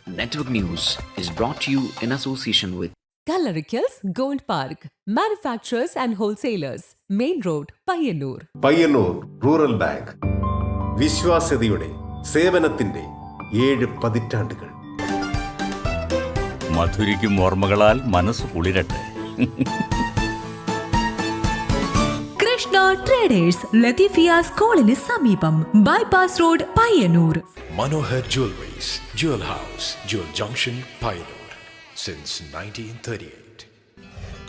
Network News is brought to you in association with Kallarikals Gold Park, manufacturers and wholesalers, Main Road, Payyannur. Payyannur rural bank വിശ്വാസ്യതയുടെ സേവനത്തിന്റെ 7 പതിറ്റാണ്ടുകൾ. മധുരിക്കും ഓർമ്മകളാൽ മനസ്സ് കുളിരട്ടെ. Krishna traders Latheefiya സ്കൂളിന് സമീപം bypass road Payyanur. Manohar Jewelries, Jewel House, Jewel Junction, Payyanur, since 1938.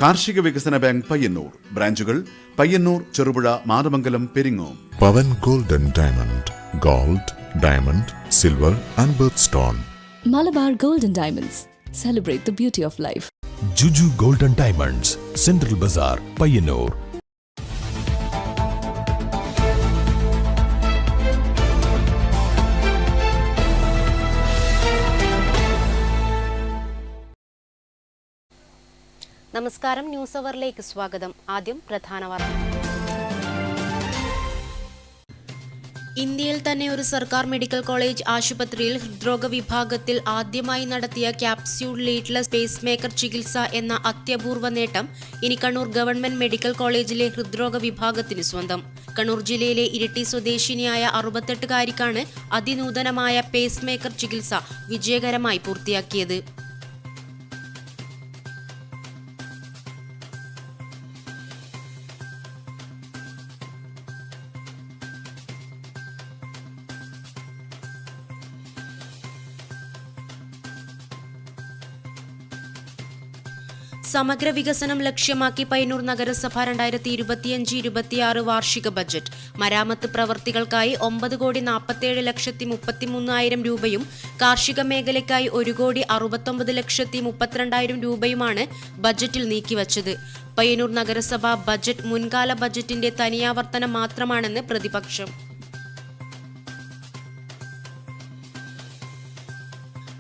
കാർഷിക വികസന bank Payyanur ബ്രാഞ്ചുകൾ Payyanur, Cherupuzha, Mathamangalam, Peringome. Pavan Gold and Diamond, Gold, Diamond, Silver and Birthstone. Malabar Gold and Diamonds, celebrate the beauty of life. Juju Gold and Diamonds, Central Bazaar, Payyanur. നമസ്കാരം, news അവറിലേക്ക് സ്വാഗതം. ആദ്യം പ്രധാന വാർത്ത. ഇന്ത്യയിൽ തന്നെ ഒരു സർക്കാർ മെഡിക്കൽ കോളേജ് ആശുപത്രിയിൽ ഹൃദ്രോഗ വിഭാഗത്തിൽ ആദ്യമായി നടത്തിയ ക്യാപ്സ്യൂൾ ലീഡ്ലെസ് പേസ് മേക്കർ ചികിത്സ എന്ന അത്യപൂർവ നേട്ടം ഇനി കണ്ണൂർ ഗവൺമെന്റ് മെഡിക്കൽ കോളേജിലെ ഹൃദ്രോഗ വിഭാഗത്തിന് സ്വന്തം. കണ്ണൂർ ജില്ലയിലെ ഇരിട്ടി സ്വദേശിനിയായ 68-കാരിക്കാണ് അതിനൂതനമായ പേസ് മേക്കർ ചികിത്സ വിജയകരമായി പൂർത്തിയാക്കിയത്. സമഗ്ര വികസനം ലക്ഷ്യമാക്കി പയ്യന്നൂർ നഗരസഭ 2025-26 വാർഷിക ബജറ്റ്. മരാമത്ത് പ്രവർത്തികൾക്കായി 9,47,33,000 രൂപയും കാർഷിക മേഖലയ്ക്കായി 1,69,32,000 രൂപയുമാണ് ബജറ്റിൽ നീക്കിവച്ചത്. പയ്യന്നൂർ നഗരസഭ ബജറ്റ് മുൻകാല ബജറ്റിന്റെ തനിയാവർത്തനം മാത്രമാണെന്ന് പ്രതിപക്ഷം.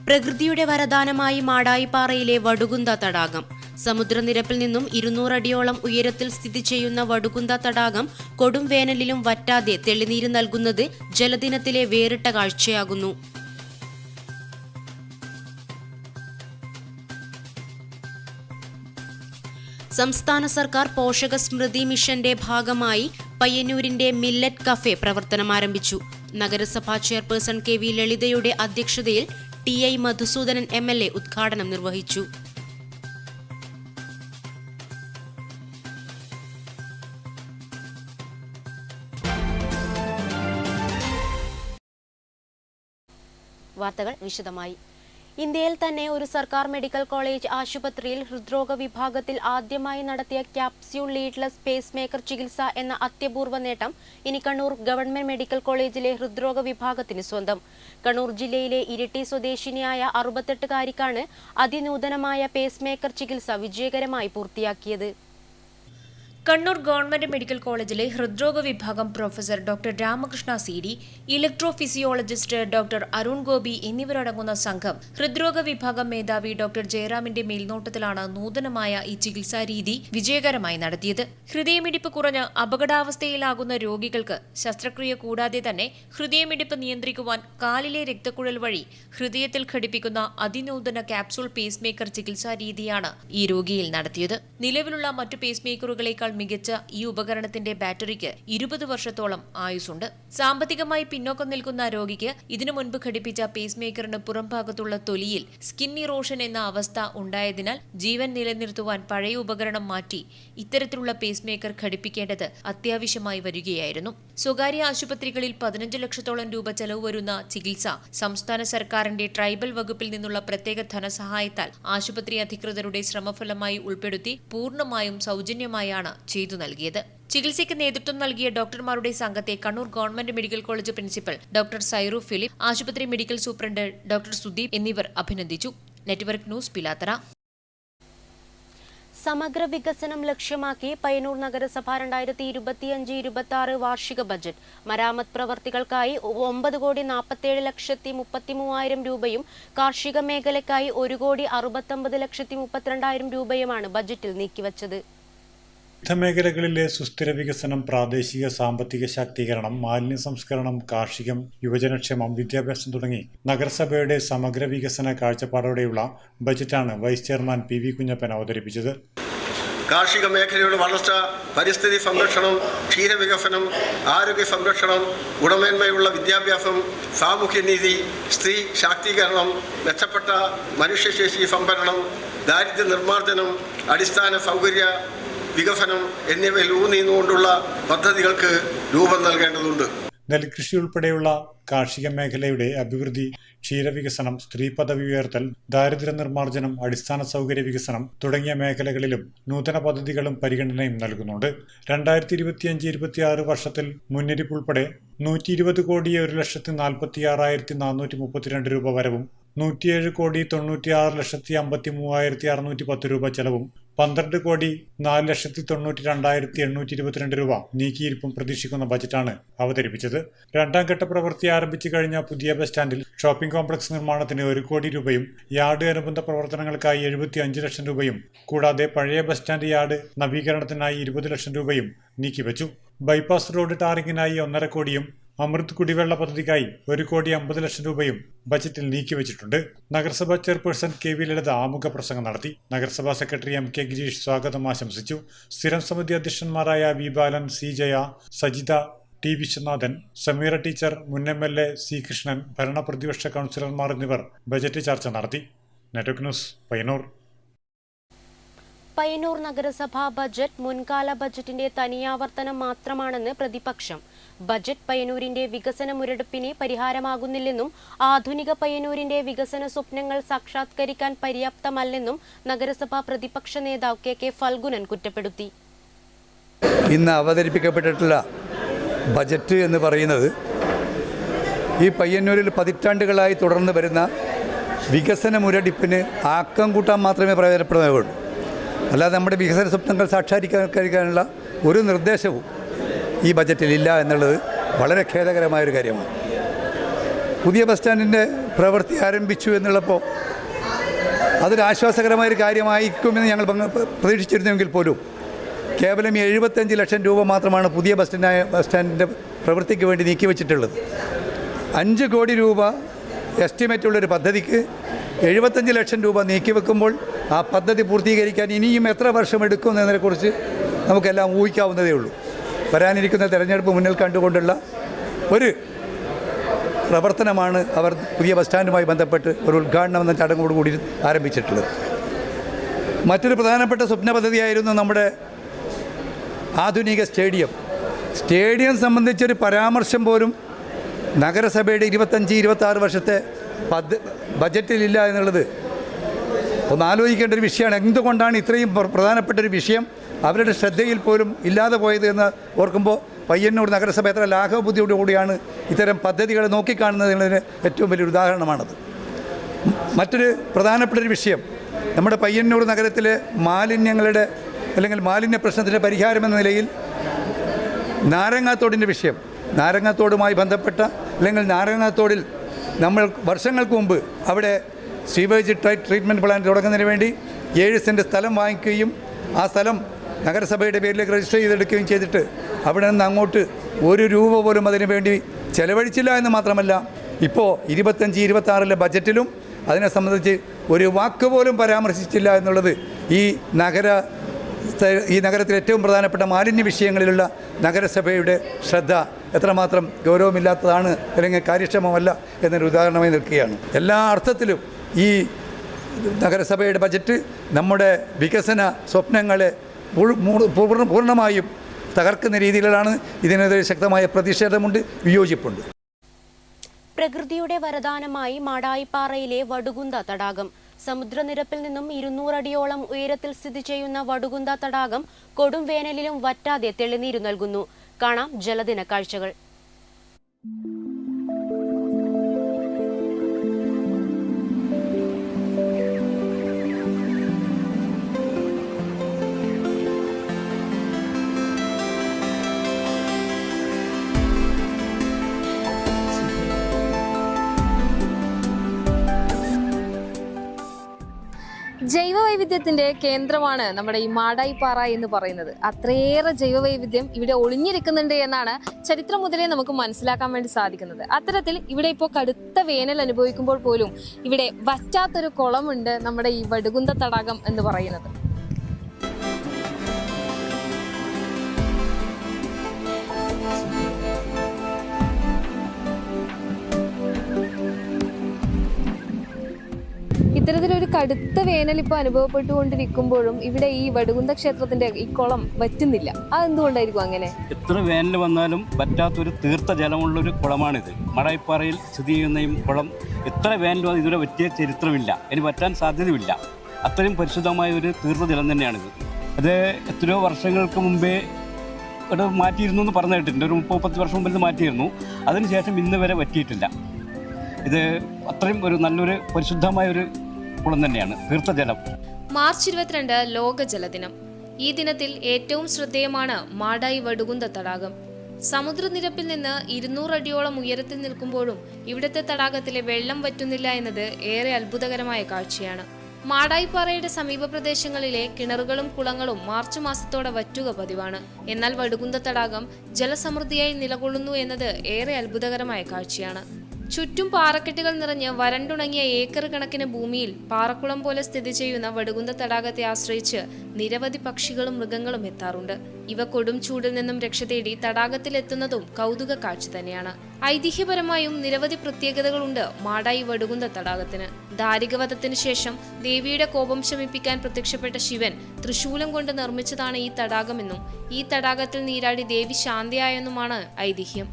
പ്രകൃതിയുടെ വരദാനമായി മാടായിപ്പാറയിലെ വടുകുന്ത തടാകം. സമുദ്രനിരപ്പിൽ നിന്നും 200 അടിയോളം ഉയരത്തിൽ സ്ഥിതി ചെയ്യുന്ന വടുകുന്ത തടാകം കൊടും വേനലിലും വറ്റാതെ തെളിനീര് നൽകുന്നത് ജലദിനത്തിലെ വേറിട്ട കാഴ്ചയാകുന്നു. സംസ്ഥാന സർക്കാർ പോഷക സ്മൃതി മിഷന്റെ ഭാഗമായി പയ്യന്നൂരിന്റെ മില്ലറ്റ് കഫേ പ്രവർത്തനം ആരംഭിച്ചു. നഗരസഭാ ചെയർപേഴ്സൺ KV ലളിതയുടെ അധ്യക്ഷതയിൽ TI മധുസൂദനൻ MLA ഉദ്ഘാടനം നിർവഹിച്ചു. വാർത്തകൾ വിശദമായി. ഇന്ത്യയിൽ തന്നെ ഒരു സർക്കാർ മെഡിക്കൽ കോളേജ് ആശുപത്രിയിൽ ഹൃദ്രോഗ വിഭാഗത്തിൽ ആദ്യമായി നടത്തിയ ക്യാപ്സ്യൂൾ ലീഡ്ലെസ് പേസ് മേക്കർ ചികിത്സ എന്ന അത്യപൂർവ നേട്ടം ഇനി കണ്ണൂർ ഗവൺമെന്റ് മെഡിക്കൽ കോളേജിലെ ഹൃദ്രോഗ വിഭാഗത്തിന് സ്വന്തം. കണ്ണൂർ ജില്ലയിലെ ഇരിട്ടി സ്വദേശിനിയായ 68-കാരിക്കാണ് അതിനൂതനമായ പേസ് മേക്കർ ചികിത്സ വിജയകരമായി പൂർത്തിയാക്കിയത്. കണ്ണൂർ ഗവൺമെന്റ് മെഡിക്കൽ കോളേജിലെ ഹൃദ്രോഗ വിഭാഗം professor doctor Ramakrishna CD, electro physiologist doctor Arun Gopi എന്നിവരടങ്ങുന്ന സംഘം ഹൃദ്രോഗ വിഭാഗം മേധാവി ഡോക്ടർ ജയറാമിന്റെ മേൽനോട്ടത്തിലാണ് നൂതനമായ ഈ ചികിത്സാ രീതി വിജയകരമായി നടത്തിയത്. ഹൃദയമിടിപ്പ് കുറഞ്ഞ് അപകടാവസ്ഥയിലാകുന്ന രോഗികൾക്ക് ശസ്ത്രക്രിയ കൂടാതെ തന്നെ ഹൃദയമിടിപ്പ് നിയന്ത്രിക്കുവാൻ കാലിലെ രക്തക്കുഴൽ വഴി ഹൃദയത്തിൽ ഘടിപ്പിക്കുന്ന അതിനൂതന ക്യാപ്സൂൾ പേസ് മേക്കർ ചികിത്സാ രീതിയാണ് ഈ രോഗിയിൽ നടത്തിയത്. നിലവിലുള്ള മറ്റു പേസ് മേക്കറുകളേക്കാൾ മികച്ച ഈ ഉപകരണത്തിന്റെ ബാറ്ററിക്ക് 20 വർഷത്തോളം ആയുസ്സുണ്ട്. സാമ്പത്തികമായി പിന്നോക്കം നിൽക്കുന്ന രോഗിക്ക് ഇതിനു മുൻപ് ഘടിപ്പിച്ച പേസ് മേക്കറിന് പുറംഭാഗത്തുള്ള തൊലിയിൽ സ്കിൻ ഇറോഷൻ എന്ന അവസ്ഥ ഉണ്ടായതിനാൽ ജീവൻ നിലനിർത്തുവാൻ പഴയ ഉപകരണം മാറ്റി ഇത്തരത്തിലുള്ള പേസ് മേക്കർ ഘടിപ്പിക്കേണ്ടത് അത്യാവശ്യമായി വരികയായിരുന്നു. സ്വകാര്യ ആശുപത്രികളിൽ 15 ലക്ഷത്തോളം രൂപ ചെലവ് വരുന്ന ചികിത്സ സംസ്ഥാന സർക്കാരിന്റെ ട്രൈബൽ വകുപ്പിൽ നിന്നുള്ള പ്രത്യേക ധനസഹായത്താൽ ആശുപത്രി അധികൃതരുടെ ശ്രമഫലമായി ഉൾപ്പെടുത്തി പൂർണ്ണമായും സൗജന്യമായാണ് ചെയ്തു നൽകിയത്. ചികിത്സയ്ക്ക് നേതൃത്വം നൽകിയ ഡോക്ടർമാരുടെ സംഘത്തെ Kannur government medical college principal doctor Sairu Philip, ആശുപത്രി മെഡിക്കൽ സൂപ്രണ്ട് ഡോക്ടർ സുദീപ് എന്നിവർ അഭിനന്ദിച്ചു. Network news, Pilathara. സമഗ്ര വികസനം ലക്ഷ്യമാക്കി പയ്യന്നൂർ നഗരസഭ 2025-26 വാർഷിക ബജറ്റ്. മരാമത്ത് പ്രവർത്തികൾക്കായി 9,47,33,000 രൂപയും കാർഷിക മേഖലയ്ക്കായി 1,69,32,000 രൂപയുമാണ് ബജറ്റിൽ നീക്കിവച്ചത്. മേഖലകളിലെ സുസ്ഥിര വികസനം, പ്രാദേശിക സാമ്പത്തിക ശാക്തീകരണം, മാലിന്യ സംസ്കരണം, കാർഷികം, യുവജനക്ഷേമം, വിദ്യാഭ്യാസം തുടങ്ങി നഗരസഭയുടെ സമഗ്ര വികസന കാഴ്ചപ്പാടോടെയുള്ള ബജറ്റാണ് വൈസ് ചെയർമാൻ PV കുഞ്ഞപ്പൻ അവതരിപ്പിച്ചത്. കാർഷിക മേഖലയുടെ വളർച്ച, പരിസ്ഥിതി സംരക്ഷണം, ക്ഷീരവികസനം, ആരോഗ്യ സംരക്ഷണം, ഗുണമേന്മയുള്ള വിദ്യാഭ്യാസം, സാമൂഹ്യനീതി, സ്ത്രീ ശാക്തീകരണം, മെച്ചപ്പെട്ട മനുഷ്യശേഷി സംഭരണം, ദാരിദ്ര്യ നിർമ്മാർജ്ജനം, അടിസ്ഥാന സൗകര്യ വികസനം എന്നിവയിൽ ഊന്നിക്കൊണ്ടുള്ള പദ്ധതികൾക്ക് രൂപം നൽകേണ്ടതുണ്ട്. നെൽകൃഷി ഉൾപ്പെടെയുള്ള കാർഷിക മേഖലയുടെ അഭിവൃദ്ധി, ക്ഷീരവികസനം, സ്ത്രീ പദവി ഉയർത്തൽ, ദാരിദ്ര്യ നിർമ്മാർജ്ജനം, അടിസ്ഥാന സൗകര്യ വികസനം തുടങ്ങിയ മേഖലകളിലും നൂതന പദ്ധതികളും പരിഗണനയും നൽകുന്നുണ്ട്. 2025-26 വർഷത്തിൽ മുന്നറിയിപ്പ് ഉൾപ്പെടെ 120,01,46,432 രൂപ വരവും 107,96,53,610 രൂപ ചെലവും 12,04,92,822 രൂപ നീക്കിയിരിപ്പും പ്രതീക്ഷിക്കുന്ന ബജറ്റാണ് അവതരിപ്പിച്ചത്. രണ്ടാം ഘട്ട പ്രവൃത്തി ആരംഭിച്ചു കഴിഞ്ഞ പുതിയ ബസ് സ്റ്റാൻഡിൽ ഷോപ്പിംഗ് കോംപ്ലക്സ് നിർമ്മാണത്തിന് 1 കോടി രൂപയും യാർഡ് അനുബന്ധ പ്രവർത്തനങ്ങൾക്കായി 75 ലക്ഷം രൂപയും കൂടാതെ പഴയ ബസ് സ്റ്റാൻഡ് യാർഡ് നവീകരണത്തിനായി 20 ലക്ഷം രൂപയും നീക്കിവച്ചു. ബൈപ്പാസ് റോഡ് ടാറിങ്ങിനായി 1.5 കോടിയും അമൃത് കുടിവെള്ള പദ്ധതിക്കായി 1,50 ലക്ഷം രൂപയും ബജറ്റിൽ നീക്കിവച്ചിട്ടുണ്ട്. നഗരസഭാ ചെയർപേഴ്സൺ KV ലളിത ആമുഖ പ്രസംഗം നടത്തി. നഗരസഭാ സെക്രട്ടറി MK ഗിരീഷ് സ്വാഗതം ആശംസിച്ചു. സ്ഥിരം സമിതി അധ്യക്ഷന്മാരായ V Balan, C Jaya, Sajitha, T Viswanathan, Sameera teacher, മുൻ MLA C കൃഷ്ണൻ, ഭരണ പ്രതിപക്ഷ കൗൺസിലർമാർ എന്നിവർ ബജറ്റ് ചർച്ച നടത്തി. Network news, Payyanur. പയ്യന്നൂർ നഗരസഭാ ബജറ്റ് മുൻകാല ബജറ്റിന്റെ തനിയാവർത്തനം മാത്രമാണെന്ന് പ്രതിപക്ഷം. ബജറ്റ് പയ്യന്നൂരിന്റെ വികസന മുരടിപ്പിന് പരിഹാരമാകുന്നില്ലെന്നും ആധുനിക പയ്യന്നൂരിന്റെ വികസന സ്വപ്നങ്ങൾ സാക്ഷാത്കരിക്കാൻ പര്യാപ്തമല്ലെന്നും നഗരസഭാ പ്രതിപക്ഷ നേതാവ് KK ഫൽഗുനൻ കുറ്റപ്പെടുത്തി. ഇന്ന് അവതരിപ്പിക്കപ്പെട്ടിട്ടുള്ള ബജറ്റ് എന്ന് പറയുന്നത് ഈ പയ്യന്നൂരിൽ പതിറ്റാണ്ടുകളായി തുടർന്ന് വരുന്ന വികസന മുരടിപ്പിന് ആക്കം കൂട്ടാൻ മാത്രമേ പ്രയോജനപ്പെടുകയുള്ളൂ. അല്ലാതെ നമ്മുടെ വികസന സ്വപ്നങ്ങൾ സാക്ഷാത്കരിക്കാനുള്ള ഒരു നിർദ്ദേശവും ഈ ബജറ്റിലില്ല എന്നുള്ളത് വളരെ ഖേദകരമായൊരു കാര്യമാണ്. പുതിയ ബസ് സ്റ്റാൻഡിൻ്റെ പ്രവൃത്തി ആരംഭിച്ചു എന്നുള്ളപ്പോൾ അതൊരു ആശ്വാസകരമായൊരു കാര്യമായിരിക്കുമെന്ന് ഞങ്ങൾ പ്രതീക്ഷിച്ചിരുന്നെങ്കിൽ പോലും കേവലം 75 ലക്ഷം രൂപ മാത്രമാണ് പുതിയ ബസ് സ്റ്റാൻഡിൻ്റെ പ്രവൃത്തിക്ക് വേണ്ടി നീക്കിവെച്ചിട്ടുള്ളത്. 5 കോടി രൂപ എസ്റ്റിമേറ്റുള്ളൊരു പദ്ധതിക്ക് 75 ലക്ഷം രൂപ നീക്കിവെക്കുമ്പോൾ ആ പദ്ധതി പൂർത്തീകരിക്കാൻ ഇനിയും എത്ര വർഷം എടുക്കുമെന്നതിനെക്കുറിച്ച് നമുക്കെല്ലാം ഊഹിക്കാവുന്നതേ ഉള്ളൂ. വരാനിരിക്കുന്ന തെരഞ്ഞെടുപ്പ് മുന്നിൽ കണ്ടുകൊണ്ടുള്ള ഒരു പ്രവർത്തനമാണ് അവർ പുതിയ ബസ് സ്റ്റാൻഡുമായി ബന്ധപ്പെട്ട് ഒരു ഉദ്ഘാടനം എന്ന ചടങ്ങോടുകൂടി ആരംഭിച്ചിട്ടുള്ളത്. മറ്റൊരു പ്രധാനപ്പെട്ട സ്വപ്ന പദ്ധതിയായിരുന്നു നമ്മുടെ ആധുനിക സ്റ്റേഡിയം സംബന്ധിച്ചൊരു പരാമർശം പോലും നഗരസഭയുടെ 25-26 വർഷത്തെ ബജറ്റിലില്ല എന്നുള്ളത് ഒന്ന് ആലോചിക്കേണ്ട ഒരു വിഷയമാണ്. എന്തുകൊണ്ടാണ് ഇത്രയും പ്രധാനപ്പെട്ടൊരു വിഷയം അവരുടെ ശ്രദ്ധയിൽ പോലും ഇല്ലാതെ പോയത് എന്ന് ഓർക്കുമ്പോൾ പയ്യന്നൂർ നഗരസഭ എത്ര ലാഘവബുദ്ധിയോടുകൂടിയാണ് ഇത്തരം പദ്ധതികളെ നോക്കിക്കാണുന്നതിന് ഏറ്റവും വലിയൊരു ഉദാഹരണമാണത്. മറ്റൊരു പ്രധാനപ്പെട്ടൊരു വിഷയം നമ്മുടെ പയ്യന്നൂർ നഗരത്തിലെ മാലിന്യങ്ങളുടെ അല്ലെങ്കിൽ മാലിന്യ പ്രശ്നത്തിൻ്റെ പരിഹാരമെന്ന നിലയിൽ നാരങ്ങാത്തോടിൻ്റെ വിഷയം, നാരങ്ങാത്തോടുമായി ബന്ധപ്പെട്ട അല്ലെങ്കിൽ നാരങ്ങാത്തോടിൽ നമ്മൾ വർഷങ്ങൾക്ക് മുമ്പ് അവിടെ സീവേജ് ട്രീറ്റ്മെൻറ്റ് പ്ലാന്റ് തുടങ്ങുന്നതിന് വേണ്ടി 7 സെൻറ്റ് സ്ഥലം വാങ്ങിക്കുകയും ആ സ്ഥലം നഗരസഭയുടെ പേരിലേക്ക് രജിസ്റ്റർ ചെയ്തെടുക്കുകയും ചെയ്തിട്ട് അവിടെ നിന്ന് അങ്ങോട്ട് 1 രൂപ പോലും അതിനു വേണ്ടി ചെലവഴിച്ചില്ല എന്ന് മാത്രമല്ല ഇപ്പോൾ 25-26 ബജറ്റിലും അതിനെ സംബന്ധിച്ച് ഒരു വാക്ക് പോലും പരാമർശിച്ചില്ല എന്നുള്ളത് ഈ നഗരത്തിലെ ഏറ്റവും പ്രധാനപ്പെട്ട മാലിന്യ വിഷയങ്ങളിലുള്ള നഗരസഭയുടെ ശ്രദ്ധ എത്രമാത്രം ഗൗരവമില്ലാത്തതാണ് അല്ലെങ്കിൽ കാര്യക്ഷമമല്ല എന്നൊരു ഉദാഹരണമായി നിൽക്കുകയാണ്. എല്ലാ അർത്ഥത്തിലും ഈ നഗരസഭയുടെ ബജറ്റ് നമ്മുടെ വികസന സ്വപ്നങ്ങളെ പൂർണ്ണമായും തകർക്കുന്ന രീതിയിലാണ്. ഇതിനെതിരെ ശക്തമായ പ്രതിഷേധമുണ്ട്, വിയോജിപ്പുണ്ട്. പ്രകൃതിയുടെ വരദാനമായി മാടായിപ്പാറയിലെ വടുകുന്ത തടാകം. സമുദ്രനിരപ്പിൽ നിന്നും 200 അടിയോളം ഉയരത്തിൽ സ്ഥിതി ചെയ്യുന്ന വടുകുന്ത തടാകം കൊടും വേനലിലും വറ്റാതെ തെളിനീരു നൽകുന്നു. കാണാം ജലദിന കാഴ്ചകൾ. ജൈവവൈവിധ്യത്തിന്റെ കേന്ദ്രമാണ് നമ്മുടെ ഈ മാടായിപ്പാറ എന്ന് പറയുന്നത്. അത്രയേറെ ജൈവവൈവിധ്യം ഇവിടെ ഒളിഞ്ഞിരിക്കുന്നുണ്ട് എന്നാണ് ചരിത്രം മുതലേ നമുക്ക് മനസ്സിലാക്കാൻ വേണ്ടി സാധിക്കുന്നത്. അത്തരത്തിൽ ഇവിടെ ഇപ്പോൾ കടുത്ത വേനൽ അനുഭവിക്കുമ്പോൾ പോലും ഇവിടെ വറ്റാത്തൊരു കുളമുണ്ട്, നമ്മുടെ ഈ വടുകുന്ത തടാകം എന്ന് പറയുന്നത്. ഇത്തരത്തിലൊരു കടുത്ത വേനൽ ഇപ്പോൾ അനുഭവപ്പെട്ടുകൊണ്ടിരിക്കുമ്പോഴും ഇവിടെ ഈ വടുകുന്ത ക്ഷേത്രത്തിന്റെ ഈ കുളം വറ്റുന്നില്ല. അതെന്തുകൊണ്ടായിരിക്കും അങ്ങനെ? എത്ര വേനൽ വന്നാലും പറ്റാത്തൊരു തീർത്ത ജലമുള്ളൊരു കുളമാണിത്. മാടായിപ്പാറയിൽ സ്ഥിതി ചെയ്യുന്ന ഈ കുളം എത്ര വേനൽ വന്ന് ഇതുവരെ വറ്റിയ ചരിത്രമില്ല, ഇനി വറ്റാൻ സാധ്യതയില്ല. അത്രയും പരിശുദ്ധമായ ഒരു തീർത്ത ജലം തന്നെയാണിത്. അത് എത്രയോ വർഷങ്ങൾക്ക് മുമ്പേ ഇവിടെ മാറ്റിയിരുന്നു എന്ന് പറഞ്ഞു കേട്ടിട്ടുണ്ട്. ഒരു 30 വർഷം മുമ്പ് ഇത് മാറ്റിയിരുന്നു. അതിനുശേഷം ഇന്ന് വരെ വറ്റിയിട്ടില്ല. ഇത് അത്രയും ഒരു നല്ലൊരു പരിശുദ്ധമായ ഒരു കുളം തന്നെയാണ്, തീർത്ഥജലം. മാർച്ച് 22 ലോക ജലദിനം. ഈ ദിനത്തിൽ ഏറ്റവും ശ്രദ്ധേയമാണ് മാടായി വടുകുന്ത തടാകം. സമുദ്രനിരപ്പിൽ നിന്ന് 200 അടിയോളം ഉയരത്തിൽ നിൽക്കുമ്പോഴും ഇവിടുത്തെ തടാകത്തിലെ വെള്ളം വറ്റുന്നില്ല എന്നത് ഏറെ അത്ഭുതകരമായ കാഴ്ചയാണ്. മാടായിപ്പാറയുടെ സമീപ പ്രദേശങ്ങളിലെ കിണറുകളും കുളങ്ങളും മാർച്ച് മാസത്തോടെ വറ്റുക പതിവാണ്. എന്നാൽ വടുകുന്ത തടാകം ജലസമൃദ്ധിയായി നിലകൊള്ളുന്നു എന്നത് ഏറെ അത്ഭുതകരമായ കാഴ്ചയാണ്. ചുറ്റും പാറക്കെട്ടുകൾ നിറഞ്ഞ് വരണ്ടുണങ്ങിയ ഏക്കർ കണക്കിന് ഭൂമിയിൽ പാറക്കുളം പോലെ സ്ഥിതി ചെയ്യുന്ന വടുകുന്ത തടാകത്തെ ആശ്രയിച്ച് നിരവധി പക്ഷികളും മൃഗങ്ങളും എത്താറുണ്ട്. ഇവ കൊടും ചൂടിൽ നിന്നും രക്ഷ തേടി തടാകത്തിലെത്തുന്നതും കൗതുക കാഴ്ച തന്നെയാണ്. ഐതിഹ്യപരമായും നിരവധി പ്രത്യേകതകളുണ്ട് മാടായി വടുകുന്ത തടാകത്തിന്. ദാരികവധത്തിന് ശേഷം ദേവിയുടെ കോപം ശമിപ്പിക്കാൻ പ്രത്യക്ഷപ്പെട്ട ശിവൻ തൃശൂലം കൊണ്ട് നിർമ്മിച്ചതാണ് ഈ തടാകമെന്നും ഈ തടാകത്തിൽ നീരാടി ദേവി ശാന്തിയായെന്നുമാണ് ഐതിഹ്യം.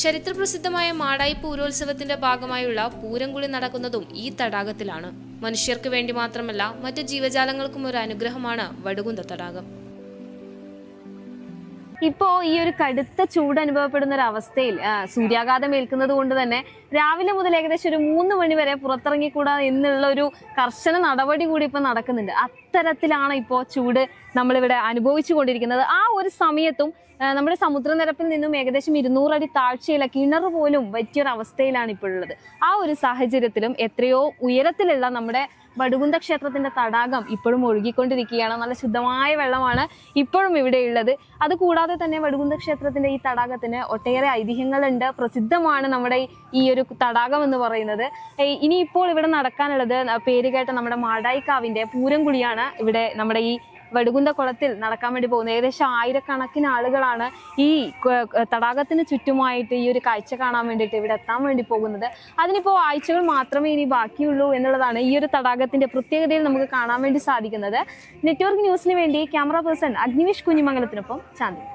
ചരിത്രപ്രസിദ്ധമായ മാടായി പൂരോത്സവത്തിന്റെ ഭാഗമായുള്ള പൂരംകുളി നടക്കുന്നതും ഈ തടാകത്തിലാണ്. മനുഷ്യർക്ക് വേണ്ടി മാത്രമല്ല മറ്റു ജീവജാലങ്ങൾക്കും ഒരു അനുഗ്രഹമാണ് വടുകുന്ത തടാകം. ഇപ്പോൾ ഈ ഒരു കടുത്ത ചൂട് അനുഭവപ്പെടുന്ന ഒരു അവസ്ഥയിൽ സൂര്യാഘാതം ഏൽക്കുന്നത് കൊണ്ട് തന്നെ രാവിലെ മുതൽ ഏകദേശം ഒരു 3 മണി വരെ പുറത്തിറങ്ങിക്കൂടാ എന്നുള്ള ഒരു കർശന നടപടി കൂടി ഇപ്പൊ നടക്കുന്നുണ്ട്. അത്തരത്തിലാണ് ഇപ്പോൾ ചൂട് നമ്മളിവിടെ അനുഭവിച്ചു കൊണ്ടിരിക്കുന്നത്. ആ ഒരു സമയത്തും നമ്മുടെ സമുദ്രനിരപ്പിൽ നിന്നും ഏകദേശം 200 അടി താഴ്ചയില്ല കിണർ പോലും വറ്റിയൊരവസ്ഥയിലാണ് ഇപ്പോഴുള്ളത്. ആ ഒരു സാഹചര്യത്തിലും എത്രയോ ഉയരത്തിലുള്ള നമ്മുടെ വടുകുന്ത ക്ഷേത്രത്തിന്റെ തടാകം ഇപ്പോഴും ഒഴുകിക്കൊണ്ടിരിക്കുകയാണ്. നല്ല ശുദ്ധമായ വെള്ളമാണ് ഇപ്പോഴും ഇവിടെ ഉള്ളത്. അതുകൂടാതെ തന്നെ വടുകുന്ത ക്ഷേത്രത്തിന്റെ ഈ തടാകത്തിന് ഒട്ടേറെ ഐതിഹ്യങ്ങളുണ്ട്. പ്രസിദ്ധമാണ് നമ്മുടെ ഈ ഒരു തടാകം എന്ന് പറയുന്നത്. ഇനിയിപ്പോൾ ഇവിടെ നടക്കാനുള്ളത് പേരുകേട്ട നമ്മുടെ മാടായിക്കാവിന്റെ പൂരംകുളിയാണ് ഇവിടെ നമ്മുടെ ഈ വടുകുന്ത കുളത്തിൽ നടക്കാൻ വേണ്ടി പോകുന്നത്. ഏകദേശം 1000കണക്കിന് ആളുകളാണ് ഈ തടാകത്തിന് ചുറ്റുമായിട്ട് ഈ ഒരു കാഴ്ച കാണാൻ വേണ്ടിയിട്ട് ഇവിടെ എത്താൻ വേണ്ടി പോകുന്നത്. അതിനിപ്പോൾ ആഴ്ചകൾ മാത്രമേ ഇനി ബാക്കിയുള്ളൂ എന്നുള്ളതാണ് ഈ ഒരു തടാകത്തിന്റെ പ്രത്യേകതയിൽ നമുക്ക് കാണാൻ വേണ്ടി സാധിക്കുന്നത്. നെറ്റ്വർക്ക് ന്യൂസിന് വേണ്ടി ക്യാമറ പേഴ്സൺ അഗ്നിവേഷ് കുഞ്ഞിമംഗലത്തിനൊപ്പം ചാന്തി.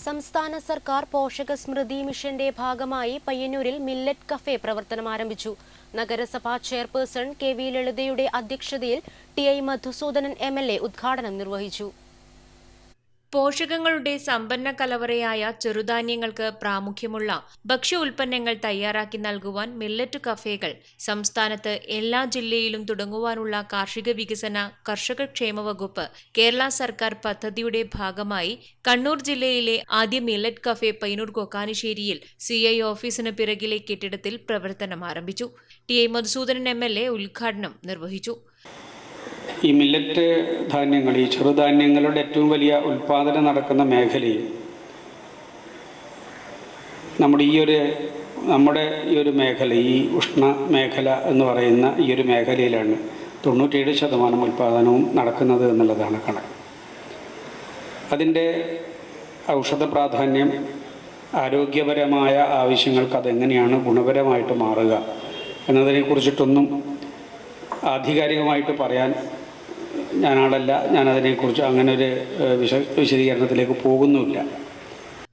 സംസ്ഥാന സർക്കാർ പോഷക സ്മൃതി മിഷന്റെ ഭാഗമായി പയ്യന്നൂരിൽ മില്ലറ്റ് കഫേ പ്രവർത്തനം ആരംഭിച്ചു. നഗരസഭാ ചെയർപേഴ്സൺ കെ വി ലളിതയുടെ അധ്യക്ഷതയിൽ ടി.ഐ. മധുസൂദനൻ MLA ഉദ്ഘാടനം നിർവഹിച്ചു. പോഷകങ്ങളുടെ സമ്പന്ന കലവറയായ ചെറുധാന്യങ്ങൾക്ക് പ്രാമുഖ്യമുള്ള ഭക്ഷ്യ ഉൽപ്പന്നങ്ങൾ തയ്യാറാക്കി നൽകുവാൻ മില്ലറ്റ് കഫേകൾ സംസ്ഥാനത്ത് എല്ലാ ജില്ലയിലും തുടങ്ങുവാനുള്ള കാർഷിക വികസന കർഷക ക്ഷേമ വകുപ്പ് കേരള സർക്കാർ പദ്ധതിയുടെ ഭാഗമായി കണ്ണൂർ ജില്ലയിലെ ആദ്യ മില്ലറ്റ് കഫേ പയ്യന്നൂർ കൊക്കാനിശ്ശേരിയിൽ CI ഓഫീസിന് പിറകിലെ കെട്ടിടത്തിൽ പ്രവർത്തനം ആരംഭിച്ചു. ടി.ഐ. മധുസൂദനൻ MLA ഉദ്ഘാടനം നിർവഹിച്ചു. ഈ മില്ലറ്റ് ധാന്യങ്ങൾ, ഈ ചെറുധാന്യങ്ങളുടെ ഏറ്റവും വലിയ ഉൽപ്പാദനം നടക്കുന്ന മേഖലയിൽ നമ്മുടെ ഈ ഒരു മേഖല, ഈ ഉഷ്ണ മേഖല എന്ന് പറയുന്ന ഈ ഒരു മേഖലയിലാണ് 97% ഉൽപ്പാദനവും നടക്കുന്നത് എന്നുള്ളതാണ് കണക്ക്. അതിൻ്റെ ഔഷധ പ്രാധാന്യം, ആരോഗ്യപരമായ ആവശ്യങ്ങൾക്ക് അതെങ്ങനെയാണ് ഗുണപരമായിട്ട് മാറുക എന്നതിനെക്കുറിച്ചിട്ടൊന്നും ആധികാരികമായിട്ട് പറയാൻ ഞാനാളല്ല. ഞാനതിനെക്കുറിച്ച് അങ്ങനെ ഒരു വിശദീകരണത്തിലേക്ക് പോകുന്നുമില്ല.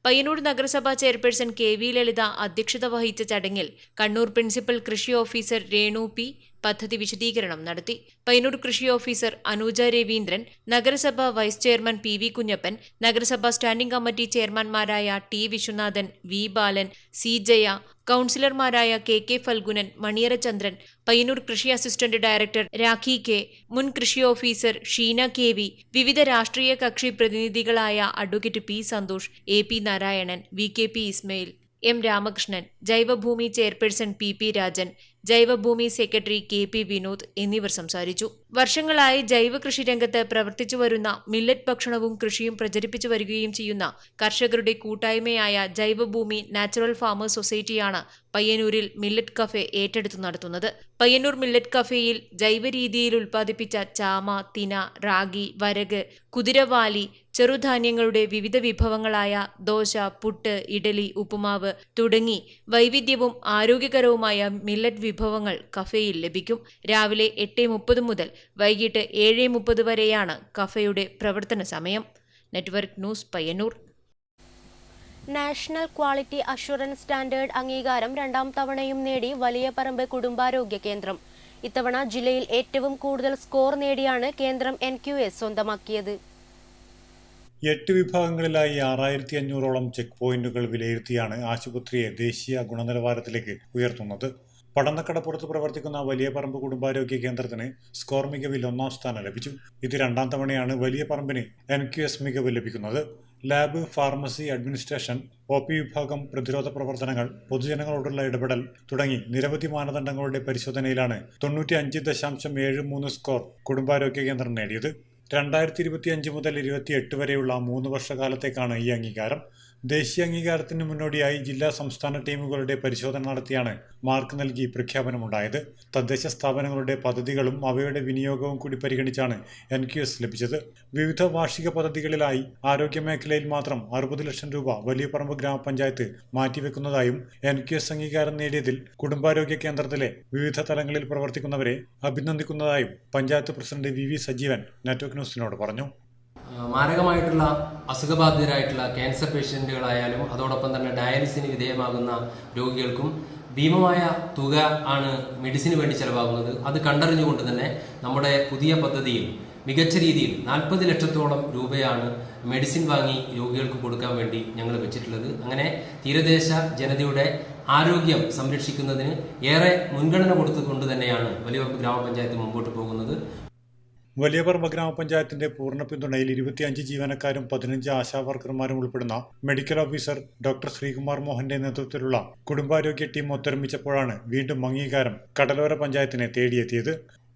പയ്യന്നൂർ നഗരസഭാ ചെയർപേഴ്സൺ കെ വി ലളിത അധ്യക്ഷത വഹിച്ച ചടങ്ങിൽ കണ്ണൂർ പ്രിൻസിപ്പൽ കൃഷി ഓഫീസർ രേണു പി പദ്ധതി വിശദീകരണം നടത്തി. പയ്യന്നൂർ കൃഷി ഓഫീസർ അനൂജ രവീന്ദ്രൻ, നഗരസഭാ വൈസ് ചെയർമാൻ PV കുഞ്ഞപ്പൻ, നഗരസഭാ സ്റ്റാൻഡിംഗ് കമ്മിറ്റി ചെയർമാൻമാരായ T Viswanathan, V Balan, C Jaya, കൗൺസിലർമാരായ KK ഫൽഗുനൻ, മണിയറ ചന്ദ്രൻ, പയ്യന്നൂർ കൃഷി അസിസ്റ്റന്റ് ഡയറക്ടർ രാഖി കെ, മുൻ കൃഷി ഓഫീസർ ഷീന KV, വിവിധ രാഷ്ട്രീയ കക്ഷി പ്രതിനിധികളായ advocate P Santhosh, AP Narayanan, VKP Ismail, M Ramakrishnan, Jaivabhoomi chairperson PP Rajan, Jaivabhoomi secretary KP Vinod എന്നിവർ സംസാരിച്ചു. വർഷങ്ങളായി ജൈവ കൃഷി രംഗത്ത് പ്രവർത്തിച്ചു വരുന്ന മില്ലറ്റ് ഭക്ഷണവും കൃഷിയും പ്രചരിപ്പിച്ചു വരികയും ചെയ്യുന്ന കർഷകരുടെ കൂട്ടായ്മയായ ജൈവഭൂമി നാച്ചുറൽ ഫാമേഴ്സ് സൊസൈറ്റിയാണ് പയ്യന്നൂരിൽ മില്ലറ്റ് കഫേ ഏറ്റെടുത്തു നടത്തുന്നത്. പയ്യന്നൂർ മില്ലറ്റ് കഫേയിൽ ജൈവ രീതിയിൽ ഉൽപ്പാദിപ്പിച്ച ചാമ, തിന, റാഗി, വരക്, കുതിരവാലി, ചെറുധാന്യങ്ങളുടെ വിവിധ വിഭവങ്ങളായ ദോശ, പുട്ട്, ഇഡലി, ഉപ്പുമാവ് തുടങ്ങി വൈവിധ്യവും ആരോഗ്യകരവുമായ മില്ലറ്റ് വിഭവങ്ങൾ കഫേയിൽ ലഭിക്കും. രാവിലെ 8:30 മുതൽ വൈകിട്ട് 7:30 വരെയാണ് കഫേയുടെ പ്രവർത്തന സമയം. Network news, Payyanur. National quality assurance standard അംഗീകാരം 2ാം തവണയും നേടി വലിയപറമ്പ് കുടുംബാരോഗ്യ കേന്ദ്രം. ഇത്തവണ ജില്ലയിൽ ഏറ്റവും കൂടുതൽ സ്കോർ നേടിയാണ് കേന്ദ്രം NQS സ്വന്തമാക്കിയത്. 8 വിഭാഗങ്ങളിലായി 6500ഓളം ചെക്ക് പോയിന്റുകൾ വിലയിരുത്തിയാണ് ആശുപത്രിയെ ദേശീയ ഗുണനിലവാരത്തിലേക്ക് ഉയർത്തുന്നത്. പടന്നക്കടപ്പുറത്ത് പ്രവർത്തിക്കുന്ന വലിയപറമ്പ് കുടുംബാരോഗ്യ കേന്ദ്രത്തിന് സ്കോർ മികവിൽ 1ാം സ്ഥാനം ലഭിച്ചു. ഇത് 2ാം തവണയാണ് വലിയപറമ്പിന് NQS മികവ് ലഭിക്കുന്നത്. ലാബ്, ഫാർമസി, അഡ്മിനിസ്ട്രേഷൻ, OP വിഭാഗം, പ്രതിരോധ പ്രവർത്തനങ്ങൾ, പൊതുജനങ്ങളോടുള്ള ഇടപെടൽ തുടങ്ങി നിരവധി മാനദണ്ഡങ്ങളുടെ പരിശോധനയിലാണ് 95.73 സ്കോർ കുടുംബാരോഗ്യ കേന്ദ്രം നേടിയത്. 2025 മുതൽ 28 വരെയുള്ള 3 വർഷക്കാലത്തേക്കാണ് ഈ അംഗീകാരം. ദേശീയ അംഗീകാരത്തിന് മുന്നോടിയായി ജില്ലാ സംസ്ഥാന ടീമുകളുടെ പരിശോധന നടത്തിയാണ് മാർക്ക് നൽകി പ്രഖ്യാപനമുണ്ടായത്. തദ്ദേശ സ്ഥാപനങ്ങളുടെ പദ്ധതികളും അവയുടെ വിനിയോഗവും കൂടി പരിഗണിച്ചാണ് NQS ലഭിച്ചത്. വിവിധ വാർഷിക പദ്ധതികളിലായി ആരോഗ്യമേഖലയിൽ മാത്രം 60 ലക്ഷം രൂപ വലിയപറമ്പ് ഗ്രാമപഞ്ചായത്ത് മാറ്റിവെക്കുന്നതായും NQS അംഗീകാരം നേടിയതിൽ കുടുംബാരോഗ്യ കേന്ദ്രത്തിലെ വിവിധ തലങ്ങളിൽ പ്രവർത്തിക്കുന്നവരെ അഭിനന്ദിക്കുന്നതായും panchayat president VV Sajeevan network ന്യൂസിനോട് പറഞ്ഞു. മാരകമായിട്ടുള്ള അസുഖബാധിതരായിട്ടുള്ള ക്യാൻസർ പേഷ്യൻറ്റുകളായാലും അതോടൊപ്പം തന്നെ ഡയാലിസിന് വിധേയമാകുന്ന രോഗികൾക്കും ഭീമമായ തുക ആണ് മെഡിസിന് വേണ്ടി ചെലവാകുന്നത്. അത് കണ്ടറിഞ്ഞുകൊണ്ട് തന്നെ നമ്മുടെ പുതിയ പദ്ധതിയിൽ മികച്ച രീതിയിൽ 40 ലക്ഷത്തോളം രൂപയാണ് മെഡിസിൻ വാങ്ങി രോഗികൾക്ക് കൊടുക്കാൻ വേണ്ടി ഞങ്ങൾ വെച്ചിട്ടുള്ളത്. അങ്ങനെ തീരദേശ ജനതയുടെ ആരോഗ്യം സംരക്ഷിക്കുന്നതിന് ഏറെ മുൻഗണന കൊടുത്തുകൊണ്ട് തന്നെയാണ് വലിയപറമ്പ് ഗ്രാമപഞ്ചായത്ത് മുമ്പോട്ട് പോകുന്നത്. വലിയപറമ്പ് ഗ്രാമപഞ്ചായത്തിന്റെ പൂർണ്ണ പിന്തുണയിൽ 25 ജീവനക്കാരും 15 ആശാവർക്കർമാരും ഉൾപ്പെടുന്ന മെഡിക്കൽ ഓഫീസർ ഡോക്ടർ ശ്രീകുമാർ മോഹന്റെ നേതൃത്വത്തിലുള്ള കുടുംബാരോഗ്യ ടീം ഒത്തൊരുമിച്ചപ്പോഴാണ് വീണ്ടും അംഗീകാരം കടലോര പഞ്ചായത്തിനെ തേടിയെത്തിയത്.